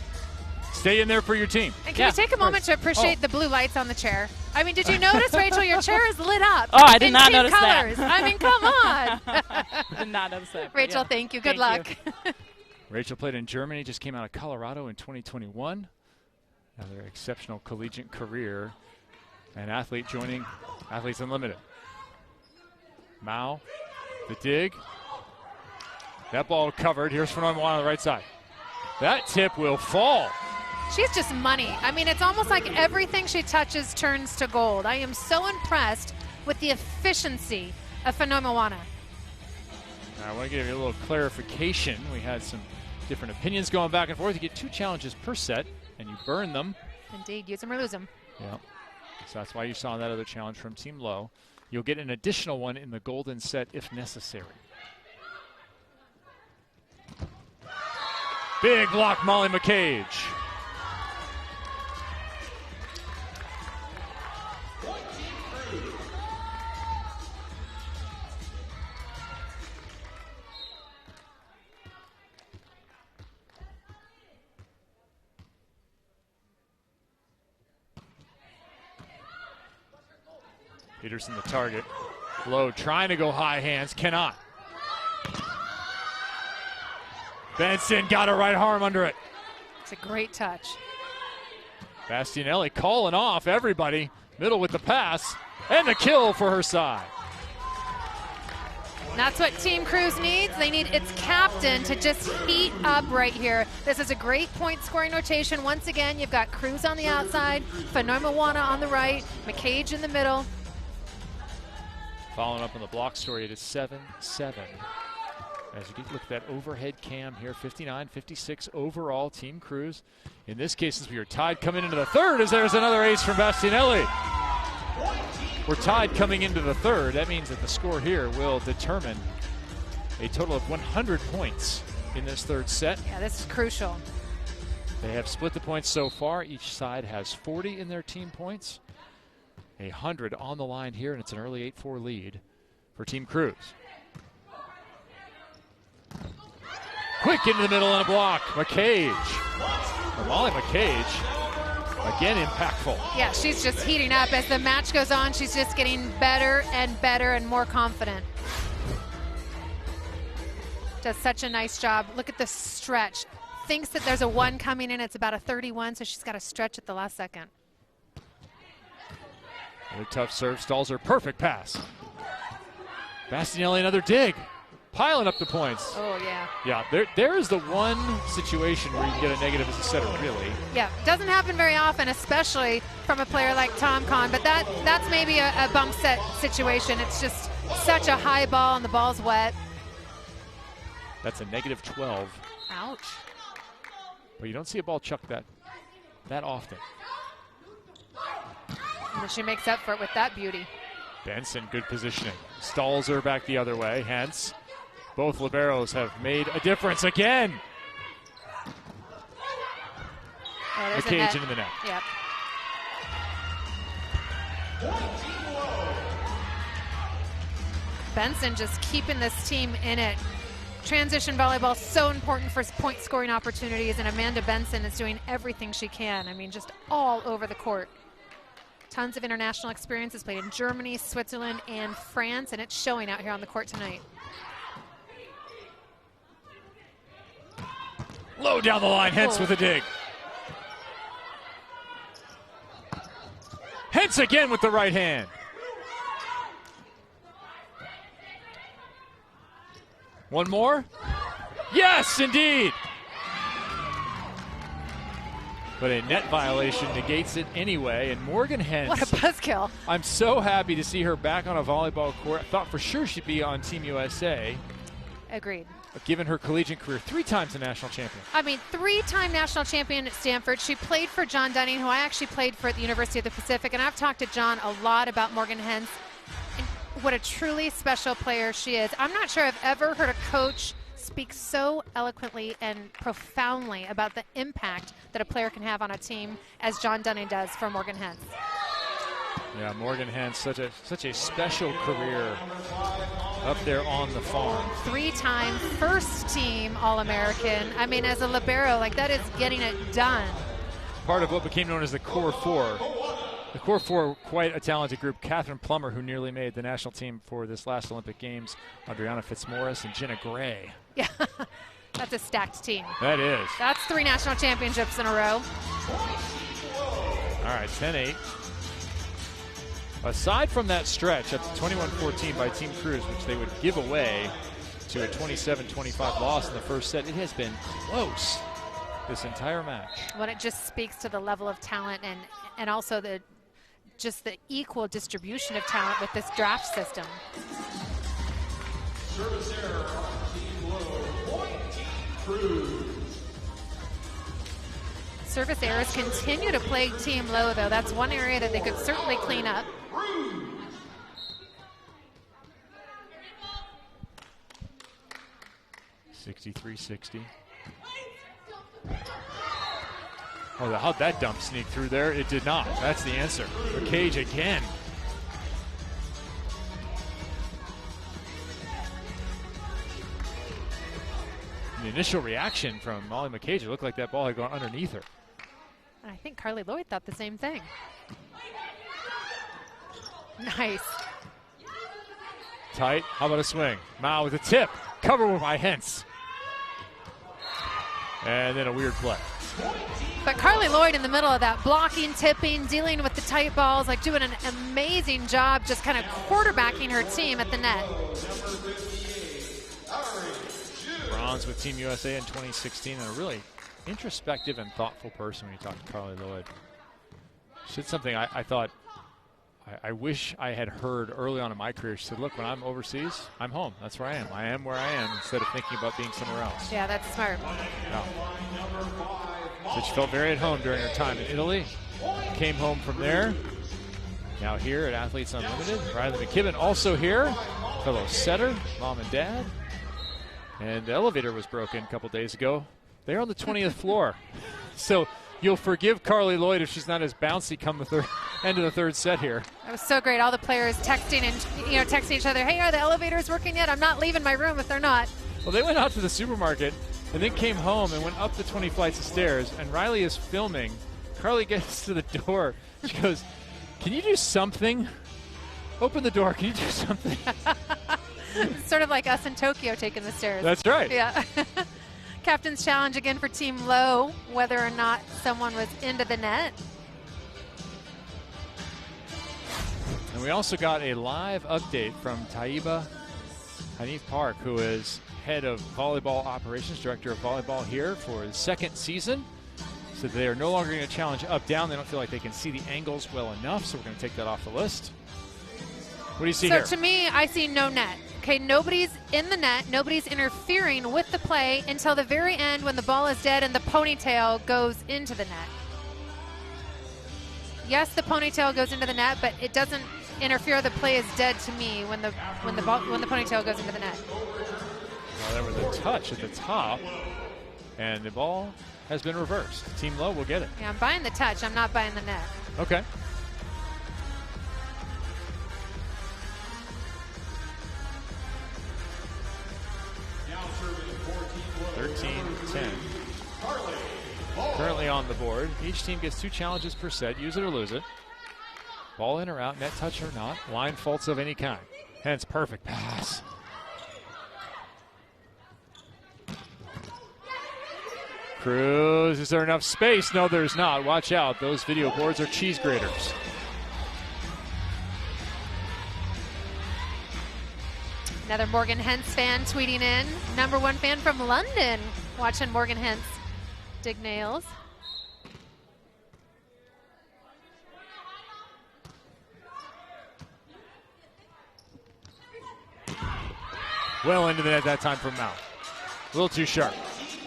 B: stay in there for your team.
C: And can you take a moment to appreciate the blue lights on the chair? I mean, did you notice, Rachel, your chair is lit up?
S: Oh, I did not notice
C: colors.
S: that.
C: I mean, come on.
S: Did not notice that.
C: Rachel, thank you. Good luck.
B: Rachel played in Germany, just came out of Colorado in 2021. Another exceptional collegiate career. An athlete joining Athletes Unlimited. Mao, the dig. That ball covered. Here's Fernand on the right side. That tip will fall.
C: She's just money. I mean, it's almost like everything she touches turns to gold. I am so impressed with the efficiency of Fernand Moana.
B: I want to give you a little clarification. We had some different opinions going back and forth. You get 2 challenges per set, and you burn them.
C: Indeed, use them or lose them.
B: Yeah. So that's why you saw that other challenge from Team Low. You'll get an additional one in the golden set if necessary. Big block, Molly McCage. Peterson the target. Low trying to go high hands, cannot. Benson got a right arm under it.
C: It's a great touch.
B: Bastianelli calling off everybody. Middle with the pass and the kill for her side.
C: That's what Team Cruz needs. They need its captain to just heat up right here. This is a great point scoring rotation. Once again, you've got Cruz on the outside, Fernand Moana on the right, McCage in the middle.
B: Following up on the block story, it is 7-7. As you look at that overhead cam here, 59-56 overall, Team Cruz. In this case, since we are tied coming into the third, as there's another ace from Bastianelli. We're tied coming into the third. That means that the score here will determine a total of 100 points in this third set.
C: Yeah, this is crucial.
B: They have split the points so far. Each side has 40 in their team points. 100 on the line here, and it's an early 8-4 lead for Team Cruz. Quick into the middle and a block. McCage. Or Molly McCage. Again, impactful.
C: Yeah, she's just heating up. As the match goes on, she's just getting better and better and more confident. Does such a nice job. Look at the stretch. thinks that there's a 1 coming in. It's about a 31, so she's got to stretch at the last second.
B: Another tough serve, stalls her perfect pass. Bastianelli another dig, piling up the points.
C: Oh, yeah.
B: Yeah, there is the one situation where you can get a negative as a setter, really.
C: Yeah, doesn't happen very often, especially from a player like Tom Kahn, but that's maybe a bump set situation. It's just such a high ball and the ball's wet.
B: That's a negative 12.
C: Ouch.
B: But you don't see a ball chucked that often.
C: And she makes up for it with that beauty.
B: Benson, good positioning. Stalls her back the other way, hence both liberos have made a difference again.
C: Oh,
B: the cage into the net.
C: Yep. Benson just keeping this team in it. Transition volleyball so important for point scoring opportunities, and Amanda Benson is doing everything she can. I mean, just all over the court. Tons of international experience, has played in Germany, Switzerland, and France, and it's showing out here on the court tonight.
B: Low down the line, Hentz with a dig. Hentz again with the right hand. One more? Yes, indeed. But a net violation negates it anyway, and Morgan Hentz.
C: What a buzzkill.
B: I'm so happy to see her back on a volleyball court. I thought for sure she'd be on Team USA.
C: Agreed.
B: But given her collegiate career, 3 times a national champion.
C: I mean, 3-time national champion at Stanford. She played for John Dunning, who I actually played for at the University of the Pacific, and I've talked to John a lot about Morgan Hentz and what a truly special player she is. I'm not sure I've ever heard a coach speak so eloquently and profoundly about the impact that a player can have on a team as John Dunning does for Morgan Hentz.
B: Yeah, Morgan Hentz, such a special career up there on the farm.
C: 3-time first-team All-American. I mean, as a libero, like, that is getting it done.
B: Part of what became known as the Core Four. The Core Four, quite a talented group. Catherine Plummer, who nearly made the national team for this last Olympic Games. Adriana Fitzmaurice and Jenna Gray.
C: Yeah, that's a stacked team.
B: That is.
C: That's 3 national championships in a row.
B: All right, 10-8. Aside from that stretch at 21-14 by Team Cruz, which they would give away to a 27-25 loss in the first set, it has been close this entire match.
C: Well, it just speaks to the level of talent and also the equal distribution of talent with this draft system.
I: Service error on Team Low, point Team Cruz.
C: Service errors continue to plague Team Low, though. That's one area that they could certainly clean up.
B: 63-60. Oh, how'd that dump sneak through there? It did not. That's the answer. The cage again. The initial reaction from Molly McCage, it looked like that ball had gone underneath her.
C: And I think Carly Lloyd thought the same thing. Nice.
B: Tight. How about a swing? Mao with a tip. Cover by Hentz. And then a weird play.
C: But Carly Lloyd in the middle of that, blocking, tipping, dealing with the tight balls, like doing an amazing job just kind of quarterbacking her team at the net.
B: Bronze with Team USA in 2016, and a really introspective and thoughtful person when you talk to Carly Lloyd. She said something I thought, I wish I had heard early on in my career. She said, look, when I'm overseas, I'm home. That's where I am. I am where I am instead of thinking about being somewhere else.
C: Yeah, that's smart.
B: Yeah. So she felt very at home during her time in Italy. Came home from there. Now here at Athletes Unlimited. Riley McKibben also here. Fellow setter, mom and dad. And the elevator was broken a couple days ago. They're on the 20th floor. So you'll forgive Carly Lloyd if she's not as bouncy come the end of the third set here.
C: That was so great. All the players texting and texting each other, hey, are the elevators working yet? I'm not leaving my room if they're not.
B: Well, they went out to the supermarket and then came home and went up the 20 flights of stairs, and Riley is filming. Carly gets to the door. She goes, can you do something? Open the door. Can you do something?
C: Sort of like us in Tokyo taking the stairs.
B: That's right.
C: Yeah. Captain's challenge again for Team Low, whether or not someone was into the net.
B: And we also got a live update from Taiba Hanif Park, who is head of volleyball operations, director of volleyball here for the second season. So they are no longer going to challenge up-down. They don't feel like they can see the angles well enough, so we're going to take that off the list. What do you see here?
C: So to me, I see no net. Okay, nobody's in the net, nobody's interfering with the play until the very end when the ball is dead and the ponytail goes into the net. Yes, the ponytail goes into the net, but it doesn't interfere. The play is dead to me when the ponytail goes into the net.
B: Well, there was a touch at the top, and the ball has been reversed. Team Low will get it.
C: Yeah, I'm buying the touch. I'm not buying the net.
B: Okay. Currently on the board. Each team gets 2 challenges per set. Use it or lose it. Ball in or out, net touch or not. Line faults of any kind. Hence, perfect pass. Cruz, is there enough space? No, there's not. Watch out. Those video boards are cheese graters.
C: Another Morgan Hentz fan tweeting in. #1 fan from London watching Morgan Hentz dig nails.
B: Well into the net that time from Mount. A little too sharp.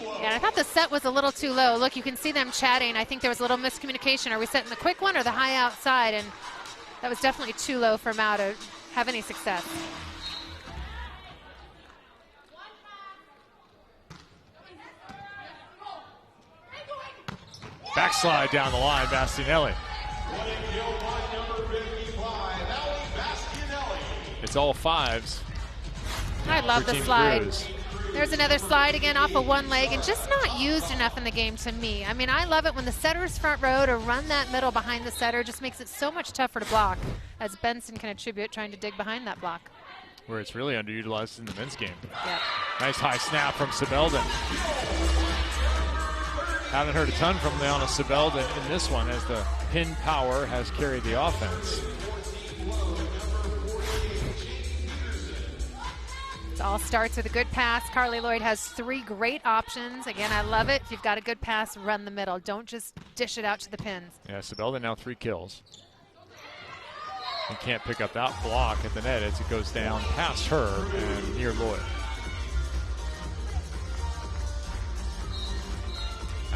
C: Yeah, and I thought the set was a little too low. Look, you can see them chatting. I think there was a little miscommunication. Are we setting the quick one or the high outside? And that was definitely too low for Mao to have any success.
B: Backslide down the line, Bastianelli. It's all 5s.
C: I love the
B: Team
C: slide.
B: Cruz.
C: There's another slide again off of one leg and just not used enough in the game to me. I mean, I love it when the setter's front row to run that middle behind the setter. Just makes it so much tougher to block, as Benson can attribute trying to dig behind that block.
B: Where it's really underutilized in the men's game.
C: Yep.
B: Nice high snap from Sibelden. Haven't heard a ton from Leona Sibelden in this one as the pin power has carried the offense.
C: It all starts with a good pass. Carly Lloyd has 3 great options. Again, I love it. If you've got a good pass, run the middle. Don't just dish it out to the pins.
B: Yeah, Sibelden now 3 kills. He can't pick up that block at the net as it goes down past her and near Lloyd.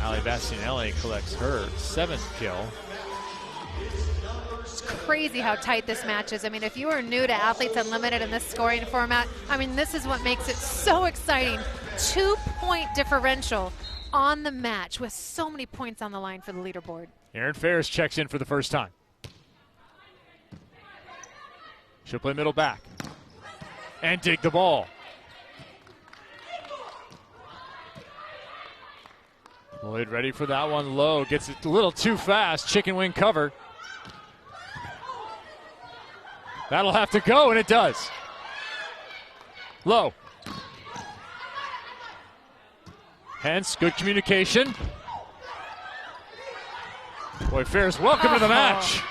B: Ali Bastianelli collects her 7th kill.
C: It's crazy how tight this match is. I mean, if you are new to Athletes Unlimited in this scoring format, I mean, this is what makes it so exciting. 2-point differential on the match with so many points on the line for the leaderboard.
B: Erin Ferris checks in for the first time. She'll play middle back and dig the ball. Lloyd ready for that one. Low gets it a little too fast. Chicken wing cover. That'll have to go, and it does. Low. Hence, good communication. Boy, Ferris, welcome to the match.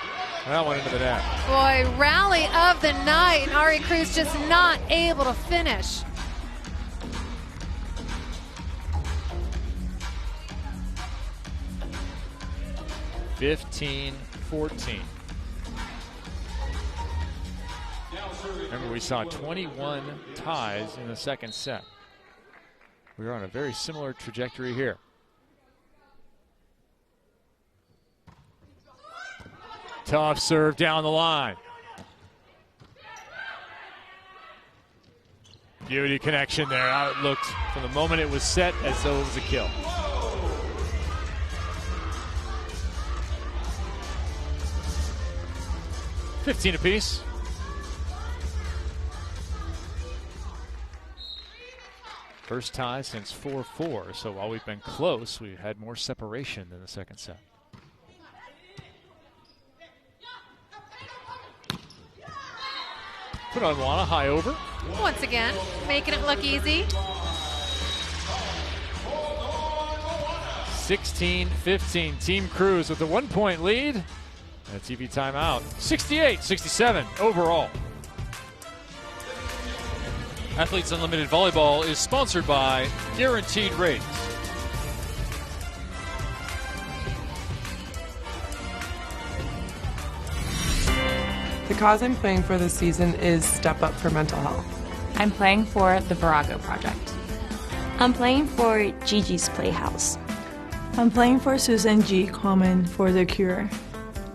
B: That one into the net.
C: Boy, rally of the night, and Ari Cruz just not able to finish.
B: (15-14). Remember, we saw 21 ties in the second set. We are on a very similar trajectory here. Tough serve down the line. Beauty connection there. It looked from the moment it was set as though it was a kill. $15 apiece. First tie since 4-4, so while we've been close, we've had more separation than the second set. Put on Juana, high over.
C: Once again, making it look easy.
B: 16-15. Team Cruz with a 1-point lead. And a TV timeout. 68-67 overall. Athletes Unlimited Volleyball is sponsored by Guaranteed Rates.
N: The cause I'm playing for this season is Step Up for Mental Health.
O: I'm playing for the Virago Project.
T: I'm playing for Gigi's Playhouse.
U: I'm playing for Susan G. Komen for The Cure.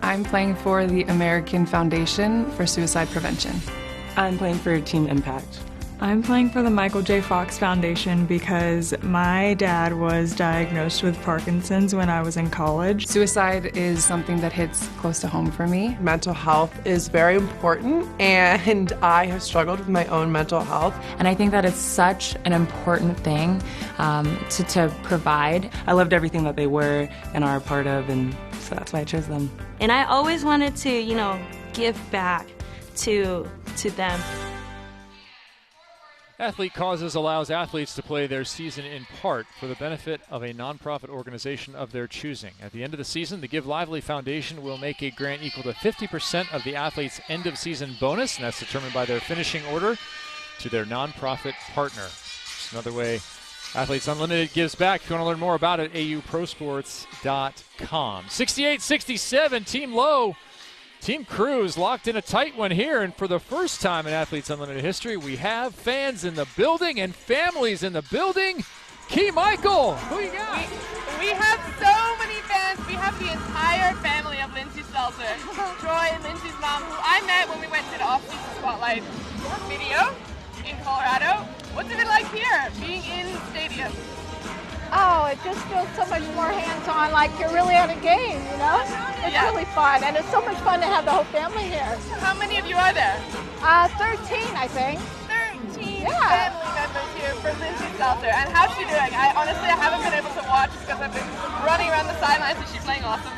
D: I'm playing for the American Foundation for Suicide Prevention.
V: I'm playing for Team Impact.
U: I'm playing for the Michael J. Fox Foundation because my dad was diagnosed with Parkinson's when I was in college.
D: Suicide is something that hits close to home for me.
N: Mental health is very important, and I have struggled with my own mental health.
O: And I think that it's such an important thing to provide.
V: I loved everything that they were and are a part of, and so that's why I chose them.
T: And I always wanted to, give back to them.
B: Athlete Causes allows athletes to play their season in part for the benefit of a nonprofit organization of their choosing. At the end of the season, the Give Lively Foundation will make a grant equal to 50% of the athlete's end-of-season bonus, and that's determined by their finishing order to their nonprofit partner. Just another way Athletes Unlimited gives back. If you want to learn more about it, auprosports.com. 68-67, Team Low. Team Cruz locked in a tight one here, and for the first time in Athletes Unlimited history, we have fans in the building and families in the building. Key Michael, who you got?
F: We have so many fans. We have the entire family of Lindsay Stelzer. Troy and Lindsay's mom, who I met when we went to the off-season spotlight video in Colorado. What's it been like here, being in the stadium?
W: Oh, it just feels so much more hands-on, like you're really at a game, It's really fun, and it's so much fun to have the whole family here.
F: How many of you are there?
W: 13, I think.
F: 13 family members here for Lindsay Stelzer. And how's she doing? I haven't been able to watch because I've been running around the sidelines. Is she playing awesome?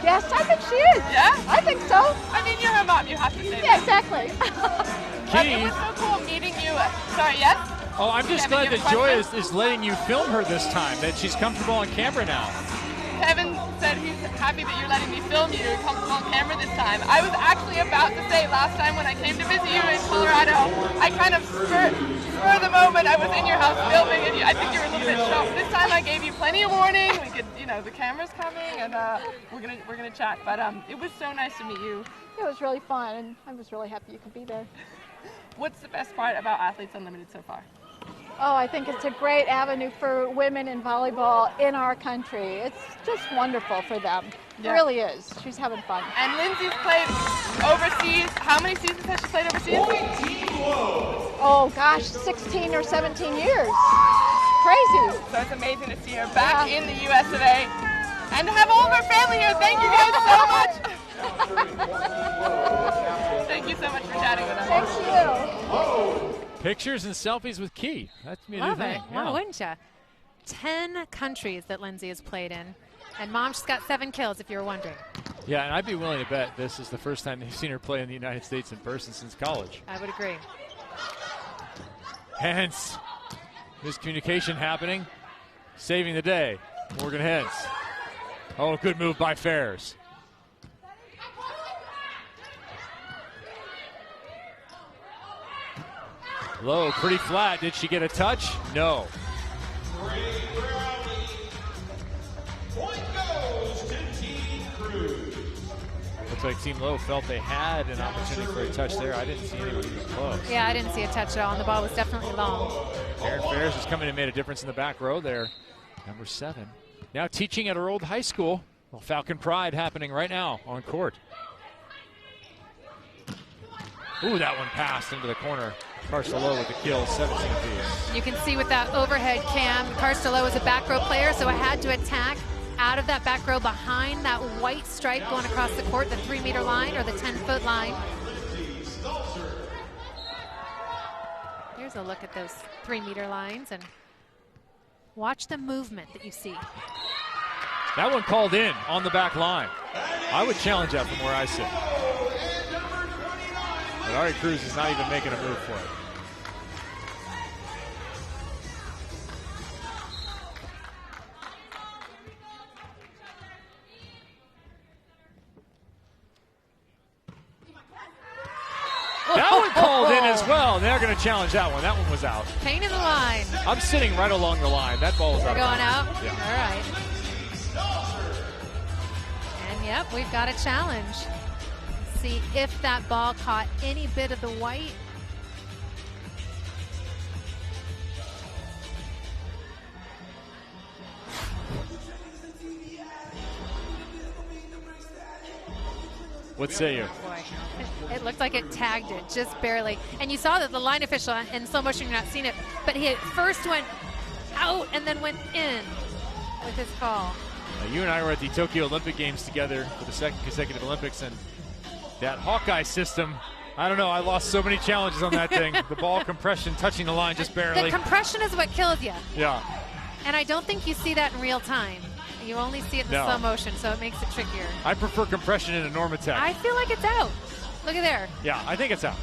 W: Yes, I think she is.
F: Yeah?
W: I think so.
F: I mean, you're her mom. You have to say
W: Yeah,
F: that.
W: exactly.
F: It was so cool meeting you. Sorry, yes?
B: Oh, I'm just glad that Joy is letting you film her this time, that she's comfortable on camera now.
F: Kevin said he's happy that you're letting me film you and come on camera this time. I was actually about to say last time when I came to visit you in Colorado, I kind of spur the moment I was in your house filming, and I think you were a little bit shocked. This time I gave you plenty of warning. We could, the camera's coming, and we're gonna chat. But it was so nice to meet you.
W: It was really fun, and I was really happy you could be there.
F: What's the best part about Athletes Unlimited so far?
W: Oh, I think it's a great avenue for women in volleyball in our country. It's just wonderful for them. It really is. She's having fun.
F: And Lindsay's played overseas. How many seasons has she played overseas?
W: Oh, gosh, 16 or 17 years. Crazy.
F: So it's amazing to see her back in the U.S. of A. And to have all of her family here. Thank you guys so much. Thank you so much for chatting with us.
W: Thank you.
B: Pictures and selfies with Key. That's a new
C: Love
B: thing.
C: it. Wow, wouldn't you? 10 countries that Lindsay has played in. And Mom, she's got 7 kills, if you were wondering.
B: Yeah, and I'd be willing to bet this is the first time they've seen her play in the United States in person since college.
C: I would agree.
B: Hence, miscommunication happening. Saving the day. Morgan Hens. Oh, good move by Fairs. Low, pretty flat. Did she get a touch? No. Looks like Team Low felt they had an opportunity for a touch there. I didn't see anyone who was close.
C: Yeah, I didn't see a touch at all, and the ball was definitely long.
B: Aaron Fairs has come in and made a difference in the back row there. Number 7. Now teaching at her old high school. Well, Falcon Pride happening right now on court. Ooh, that one passed into the corner. Carstolo with the kill, 17 apiece.
C: You can see with that overhead cam, Carstolo is a back row player, so I had to attack out of that back row behind that white stripe going across the court, the 3-meter line or the 10-foot line. Here's a look at those 3-meter lines and watch the movement that you see.
B: That one called in on the back line. I would challenge that from where I sit. But Ari Cruz is not even making a move for it. Well, they're going to challenge that one. That one was out.
C: Pain in the line.
B: I'm sitting right along the line. That ball is out.
C: Going out?
B: Yeah.
C: All right. And yep, we've got a challenge. See if that ball caught any bit of the white.
B: What say you?
C: Boy, it looked like it tagged it just barely. And you saw that the line official in slow motion, you're not seeing it, but he first went out and then went in with his call.
B: Now, you and I were at the Tokyo Olympic Games together for the second consecutive Olympics, and that Hawkeye system, I don't know, I lost so many challenges on that thing. The ball compression touching the line just barely.
C: The compression is what kills you.
B: Yeah.
C: And I don't think you see that in real time. You only see it in slow motion, so it makes it trickier.
B: I prefer compression in a Normatec.
C: I feel like it's out. Look at there.
B: Yeah, I think it's out.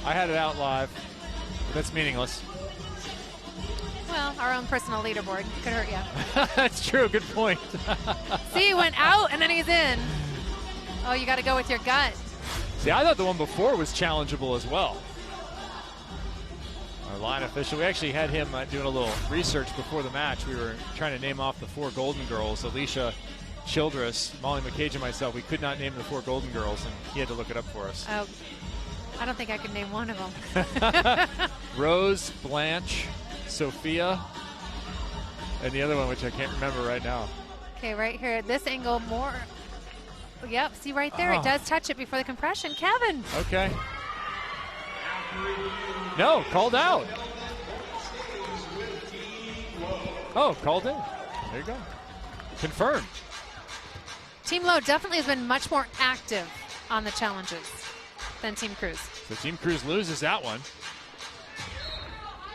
B: I had it out live, but that's meaningless.
C: Well, our own personal leaderboard could hurt you.
B: That's true. Good point.
C: See, he went out and then he's in. Oh, you got to go with your gut.
B: See, I thought the one before was challengeable as well. Our line official, we actually had him doing a little research before the match. We were trying to name off the 4 Golden Girls. Alicia, Childress, Molly McCage, and myself. We could not name the 4 Golden Girls, and he had to look it up for us.
C: Oh, I don't think I could name one of them.
B: Rose, Blanche, Sophia, and the other one, which I can't remember right now.
C: Okay, right here, this angle more. Yep, see right there, It does touch it before the compression. Kevin.
B: Okay. No, called out. Oh, called in. There you go. Confirmed.
C: Team Low definitely has been much more active on the challenges than Team Cruz.
B: So Team Cruz loses that one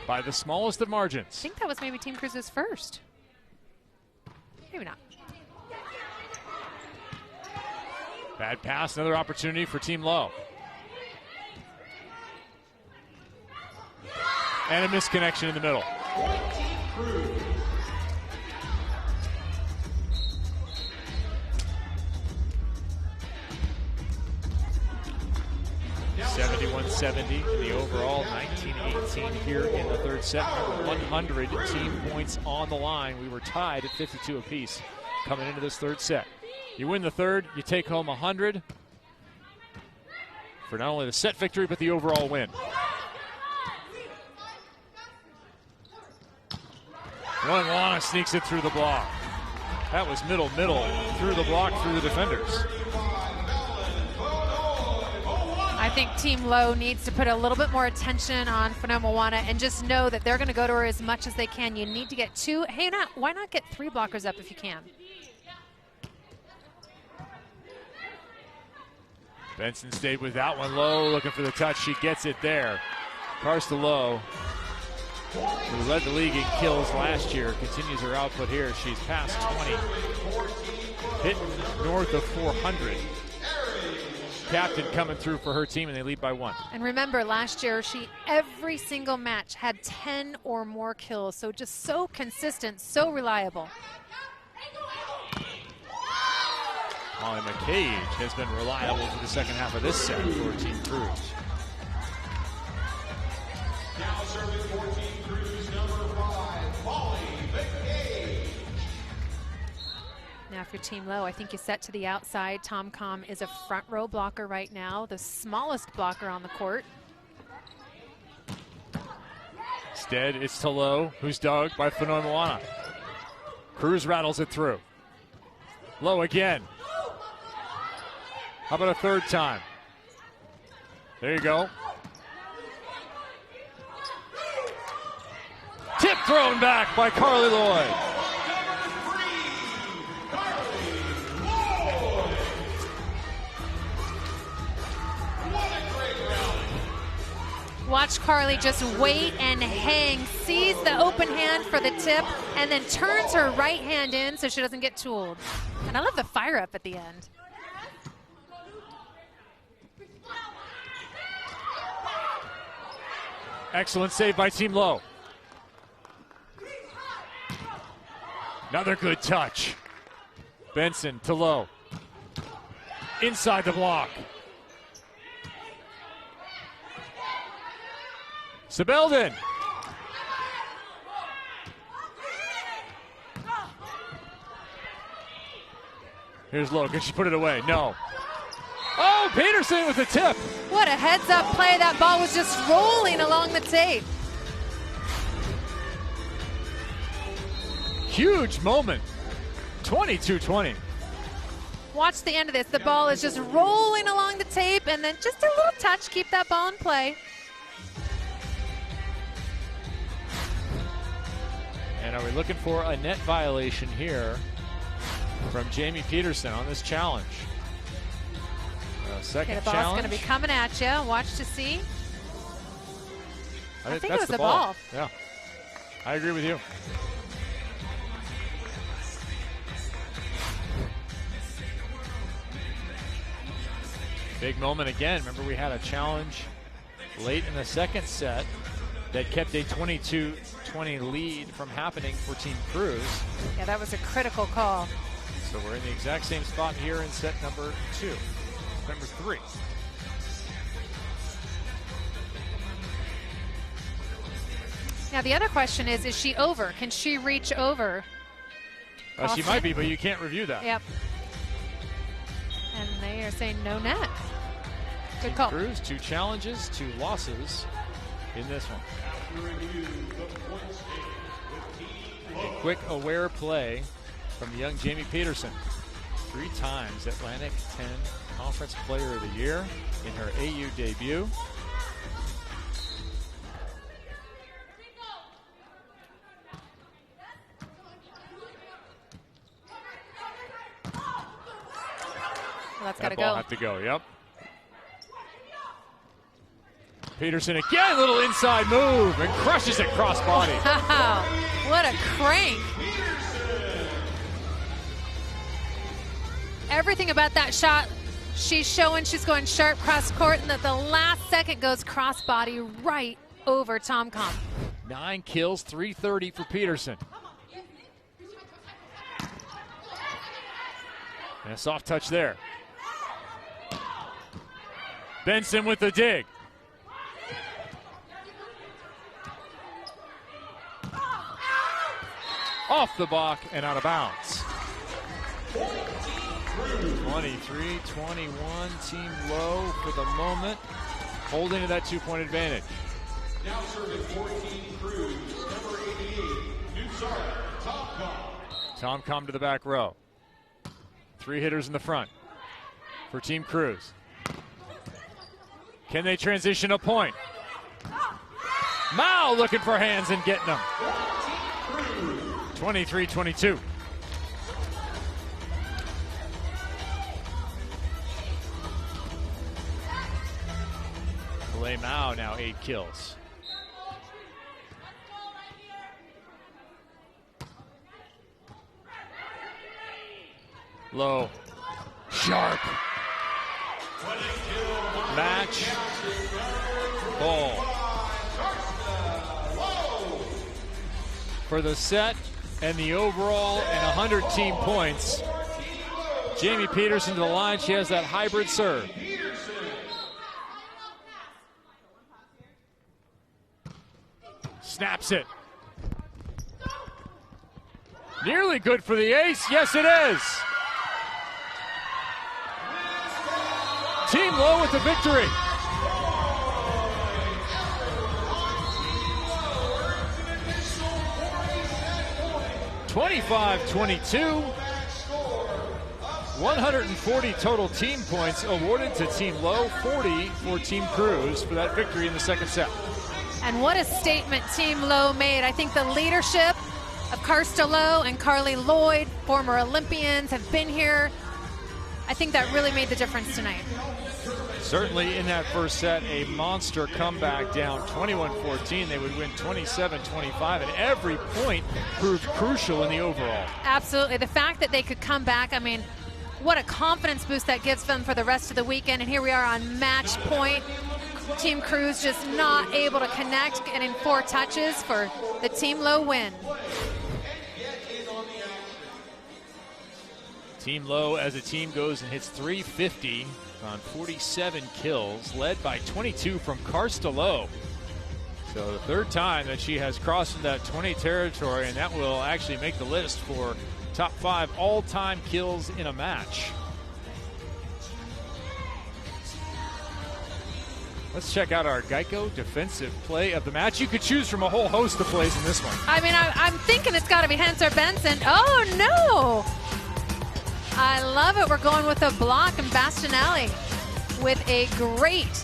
B: by the smallest of margins.
C: I think that was maybe Team Cruz's first. Maybe not.
B: Bad pass, another opportunity for Team Low. And a misconnection in the middle. $71-70 in the overall, 19-18 here in the third set. 100 team points on the line. We were tied at 52 apiece coming into this third set. You win the third, you take home 100 for not only the set victory, but the overall win. Moana sneaks it through the block. That was middle, through the block, through the defenders.
C: I think Team Low needs to put a little bit more attention on Moana and just know that they're going to go to her as much as they can. You need to get 2. Hey, why not get 3 blockers up if you can?
B: Benson stayed with that one. Low looking for the touch. She gets it there. Karsta Low, who led the league in kills last year, continues her output here. She's past 20. Hitting north of 400. Captain coming through for her team, and they lead by 1.
C: And remember, last year, she every single match had 10 or more kills. So just so consistent, so reliable.
B: Molly McCage has been reliable for the second half of this set for Team Cruz.
I: Now serving for Team Cruz, number 5, Molly McCage.
C: Now for Team Low, I think you set to the outside. Tom Com is a front row blocker right now, the smallest blocker on the court.
B: Instead, it's to Low, who's dug by Moana. Cruz rattles it through. Low again. How about a third time? There you go. Tip thrown back by Carly Lloyd.
C: Watch Carly just wait and hang, sees the open hand for the tip, and then turns her right hand in so she doesn't get tooled. And I love the fire up at the end.
B: Excellent save by Team Low. Another good touch. Benson to Low. Inside the block. Sabeldin. Here's Lowe. Can she put it away? No. Oh, Peterson with the tip.
C: What a heads-up play. That ball was just rolling along the tape.
B: Huge moment. 22-20.
C: Watch the end of this. The ball is just rolling along the tape, and then just a little touch. Keep that ball in play.
B: And are we looking for a net violation here from Jamie Peterson on this challenge? Second
C: the ball's
B: challenge.
C: going to be coming at you. Watch to see. I think it was
B: the
C: a ball.
B: Yeah, I agree with you. Big moment again. Remember, we had a challenge late in the second set that kept a 22-20 lead from happening for Team Cruz.
C: Yeah, that was a critical call.
B: So we're in the exact same spot here in set number 2. Number 3.
C: Now the other question is she over? Can she reach over?
B: She might be, but you can't review that.
C: Yep. And they are saying no net. Good
B: Team
C: call.
B: Cruz, 2 challenges, 2 losses in this one. A quick, aware play from the young Jamie Peterson. 3 times Atlantic 10 Conference Player of the Year in her AU debut.
C: Well, that's got to
B: That ball
C: go.
B: have to go, yep. Peterson again, little inside move, and crushes it cross-body.
C: Wow, what a crank. Everything about that shot, she's showing she's going sharp cross court, and that the last second goes crossbody right over Tom-Com.
B: 9 kills, 330 for Peterson. And a soft touch there. Benson with the dig. Off the block and out of bounds. 23-21, Team Lowe for the moment, holding to that 2-point advantage.
I: Now serving 14 Cruz, number 88, New Sark, Tom-Com.
B: Tom-Com to the back row. 3 hitters in the front for Team Cruz. Can they transition a point? Mao looking for hands and getting them. 23-22. Malay Mao now 8 kills. Low. Sharp. Match. Ball. For the set and the overall and 100 team points. Jamie Peterson to the line. She has that hybrid serve. Snaps it. Nearly good for the ace. Yes, it is. Team Lowe with the victory. (25-22). 140 total team points awarded to Team Lowe, 40 for Team Cruz for that victory in the second set.
C: And what a statement Team Lowe made. I think the leadership of Karsta Lowe and Carly Lloyd, former Olympians, have been here. I think that really made the difference tonight.
B: Certainly in that first set, a monster comeback down 21-14. They would win 27-25, and every point proved crucial in the overall.
C: Absolutely. The fact that they could come back, I mean, what a confidence boost that gives them for the rest of the weekend. And here we are on match point. Team Cruz just not able to connect, and in 4 touches for the Team Lowe win.
B: Team Lowe as a team goes and hits 350 on 47 kills, led by 22 from Karsta Lowe. So the third time that she has crossed that 20 territory, and that will actually make the list for top 5 all-time kills in a match. Let's check out our Geico defensive play of the match. You could choose from a whole host of plays in this one.
C: I mean, I'm thinking it's got to be Hanser Benson. Oh, no. I love it. We're going with a block, and Bastianelli with a great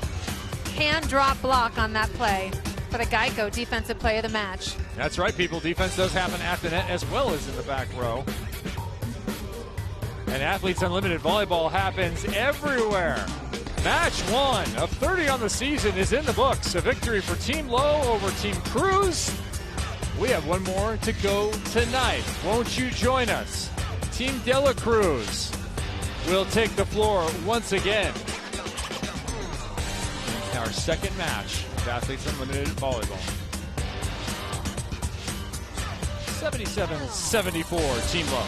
C: hand drop block on that play for the Geico defensive play of the match.
B: That's right, people. Defense does happen at the net as well as in the back row. And Athletes Unlimited volleyball happens everywhere. Match 1 of 30 on the season is in the books. A victory for Team Low over Team Cruz. We have one more to go tonight. Won't you join us? Team Dela Cruz will take the floor once again. Our second match of Athletes Unlimited volleyball. 77-74, Team Low.